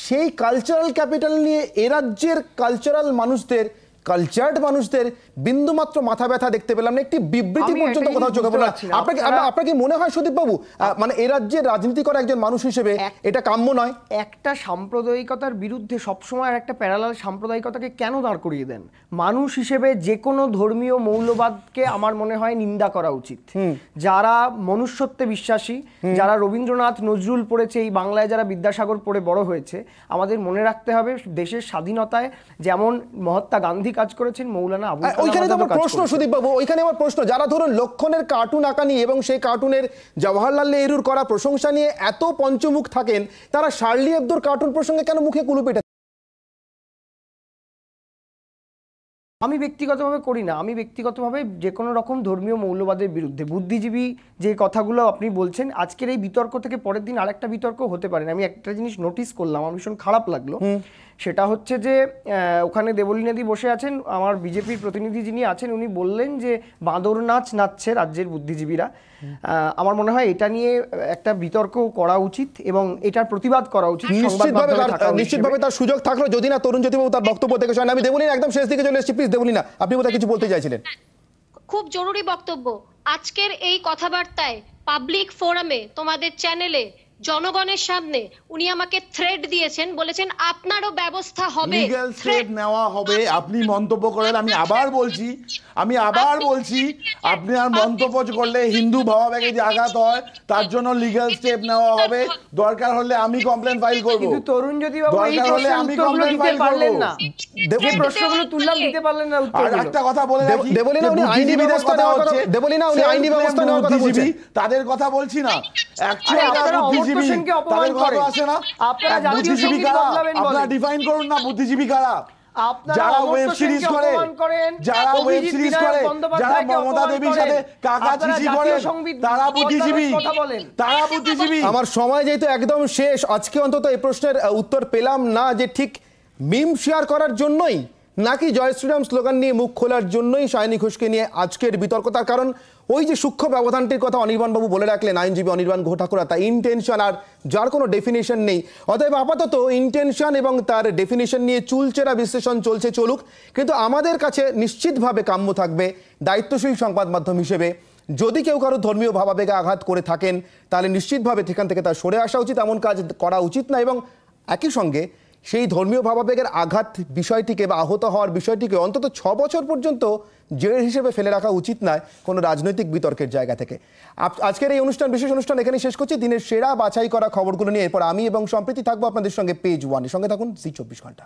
Speaker 1: সেই কালচারাল ক্যাপিটাল নিয়ে এ রাজ্যের কালচারাল মানুষদের কালচার্ড মানুষদের বিন্দুমাত্র মাথা ব্যথা দেখতে পেলাম না, একটি বিবৃতি
Speaker 7: আমি
Speaker 1: পর্যন্ত
Speaker 7: এটাই
Speaker 1: কোথাও চোখে
Speaker 7: বুঝতে
Speaker 1: পড়ল না।
Speaker 7: পারছি না।
Speaker 1: আপনাকে মনে হয় সুদীপ বাবু মানে এ রাজ্যের রাজনীতি করা একজন মানুষ হিসেবে এটা কাম্য নয়?
Speaker 7: একটা সাম্প্রদায়িকতার বিরুদ্ধে সবসময় আর একটা প্যারালাল সাম্প্রদায়িকতাকে কেন দাঁড় করিয়ে দেন? মানুষ হিসেবে যে কোনো ধর্মীয় মৌলবাদকে আমার মনে হয় নিন্দা করা উচিত। যারা মনুষ্যত্বে বিশ্বাসী, যারা রবীন্দ্রনাথ নজরুল পড়েছে, এই বাংলায় যারা বিদ্যাসাগর পড়ে বড় হয়েছে, আমাদের মনে রাখতে হবে দেশের স্বাধীনতায় যেমন মহাত্মা গান্ধী কাজ করেছেন, মৌলানা আবুল কালাম
Speaker 1: ওইখানে তো
Speaker 7: আজাদও
Speaker 1: আমার
Speaker 7: কাজ
Speaker 1: প্রশ্ন
Speaker 7: করেছেন।
Speaker 1: সুদীপ বাবু, ওইখানে আমার প্রশ্ন, যারা ধরুন লক্ষণের কার্টুন আঁকা নিয়ে এবং সেই কার্টুনের জওহরলাল নেহরুর করা প্রশংসা নিয়ে এত পঞ্চমুখ থাকেন, তারা শার্লি এবদোর কার্টুন প্রসঙ্গে কেন মুখে কুলু পেটা?
Speaker 7: আমি ব্যক্তিগতভাবে করি না। আমি ব্যক্তিগতভাবে যে কোনো রকম ধর্মীয় মৌলবাদের বিরুদ্ধে। বুদ্ধিজীবী যে কথাগুলো আপনি বলছেন, আজকের এই বিতর্ক থেকে পরের দিন আরেকটা বিতর্ক হতে পারে। আমি একটা জিনিস নোটিস করলাম, আমার ভীষণ খারাপ লাগলো। সেটা হচ্ছে যে ওখানে দেবলীনাদি বসে আছেন, আমার বিজেপির প্রতিনিধি যিনি আছেন উনি বললেন যে বাঁদর নাচ নাচছে রাজ্যের বুদ্ধিজীবীরা। আমার মনে হয় এটা নিয়ে একটা বিতর্ক করা উচিত এবং এটার প্রতিবাদ করা উচিত।
Speaker 1: নিশ্চিতভাবে তার সুযোগ থাকলো, যদি না তরুণ জ্যোতিবাবু তার বক্তব্য থেকে শোনেন। আমি দেবলীনা একদম শেষ দিকে চলে এসেছি, প্লিজ দেবলীনা আপনি বোধহয় কিছু বলতে চাইছিলেন।
Speaker 9: খুব জরুরি বক্তব্য। আজকের এই কথাবার্তায় পাবলিক ফোরামে তোমাদের চ্যানেলে জনগণের সামনে উনি আমাকে থ্রেড দিয়েছেন, বলেছেন আপনারও ব্যবস্থা হবে,
Speaker 6: লিগ্যাল স্টেপ নেওয়া হবে। আপনি মন্তব্য করেন, আমি আবার বলছি আপনি আর মন্তব্য করলে হিন্দু ভাবাবেগে যে আঘাত হয় তার জন্য লিগ্যাল স্টেপ নেওয়া হবে। দরকার হলে আমি কমপ্লেন ফাইল করব।
Speaker 7: কিন্তু তরুণ জ্যোতিবাবু এই
Speaker 6: দরকার হলে আমি
Speaker 7: প্রশ্নের
Speaker 6: কমপ্লেন
Speaker 7: দিতে
Speaker 6: ফাইল
Speaker 7: পারলেন
Speaker 6: করব।
Speaker 7: না, যে প্রশ্নগুলো তুললাম দিতে পারলেন না
Speaker 6: আর
Speaker 7: উত্তরগুলো।
Speaker 6: একটা কথা বলে রাখি,
Speaker 1: দেবলীনা উনি আইনি ব্যবস্থা নেওয়ার কথা, দেবলীনা উনি আইনি ব্যবস্থা নেওয়ার কথা বলছেন,
Speaker 6: তাদের কথা বলছি না। অ্যাকচুয়ালি
Speaker 7: আপনারা অমর্ত্য
Speaker 6: বুদ্ধিজীবী
Speaker 7: সেনকে অপমান
Speaker 6: তাদের কথা
Speaker 7: করেন।
Speaker 6: আসে না।
Speaker 7: আপনারা জাতীয়
Speaker 6: বুদ্ধিজীবী
Speaker 7: সঙ্গীত
Speaker 6: কারা
Speaker 7: বদলাবেন বলেন।
Speaker 6: আপনারা ডিফাইন করুন না বুদ্ধিজীবী কারা।
Speaker 7: আপনারা
Speaker 6: যারা
Speaker 7: অমর্ত্য
Speaker 6: ওয়েব সিরিজ
Speaker 7: সেনকে
Speaker 6: করে,
Speaker 7: অপমান করেন,
Speaker 6: যারা ওয়েব
Speaker 7: অভিজিৎ
Speaker 6: সিরিজ
Speaker 7: বিনায়ক
Speaker 6: করে, যারা
Speaker 7: বন্দ্যোপাধ্যায়কে
Speaker 6: মমতা
Speaker 7: অপমান
Speaker 6: দেবীর
Speaker 7: করেন,
Speaker 6: সাথে কাকা
Speaker 7: আপনারা
Speaker 6: চিচি
Speaker 7: জাতীয়
Speaker 6: করে,
Speaker 7: সংগীত
Speaker 6: তারা বুদ্ধিজীবী,
Speaker 7: কথা বলেন।
Speaker 6: তারা বুদ্ধিজীবী।
Speaker 1: আমার সময় যেহেতু একদম শেষ, আজকে অন্তত এই প্রশ্নের উত্তর পেলাম না যে ঠিক মিম শেয়ার করার জন্যই নাকি জয় শ্রীরাম স্লোগান নিয়ে মুখ খোলার জন্যই সায়নী ঘোষকে নিয়ে আজকের বিতর্ক। তার কারণ ওই যে সূক্ষ্ম ব্যবধানটির কথা অনির্বাণবাবু বলে রাখলেন, আইনজীবী অনির্বাণ ঘোষাকুড়া, তা ইন্টেনশন আর যার কোনো ডেফিনেশন নেই। অতএব আপাতত ইন্টেনশন এবং তার ডেফিনেশন নিয়ে চুলচেরা বিশ্লেষণ চলছে, চলুক। কিন্তু আমাদের কাছে নিশ্চিতভাবে কাম্য থাকবে দায়িত্বশীল সংবাদ মাধ্যম হিসেবে, যদি কেউ কারো ধর্মীয় ভাবাবেগে আঘাত করে থাকেন তাহলে নিশ্চিতভাবে সেখান থেকে তার সরে আসা উচিত, এমন কাজ করা উচিত না। এবং একই সঙ্গে সেই ধর্মীয় ভাবাবেগের আঘাত বিষয়টিকে বা আহত হওয়ার বিষয়টিকে অন্তত 6 বছর পর্যন্ত জেল হিসেবে ফেলে রাখা উচিত নয় কোনো রাজনৈতিক বিতর্কের জায়গা থেকে। আজকের এই অনুষ্ঠান, বিশেষ অনুষ্ঠান এখানেই শেষ করছি। দিনের সেরা বাছাই করা খবরগুলো নিয়ে এরপর আমি এবং সম্প্রীতি থাকবো আপনাদের সঙ্গে পেজ ওয়ানের সঙ্গে। থাকুন জি 24 ঘন্টা।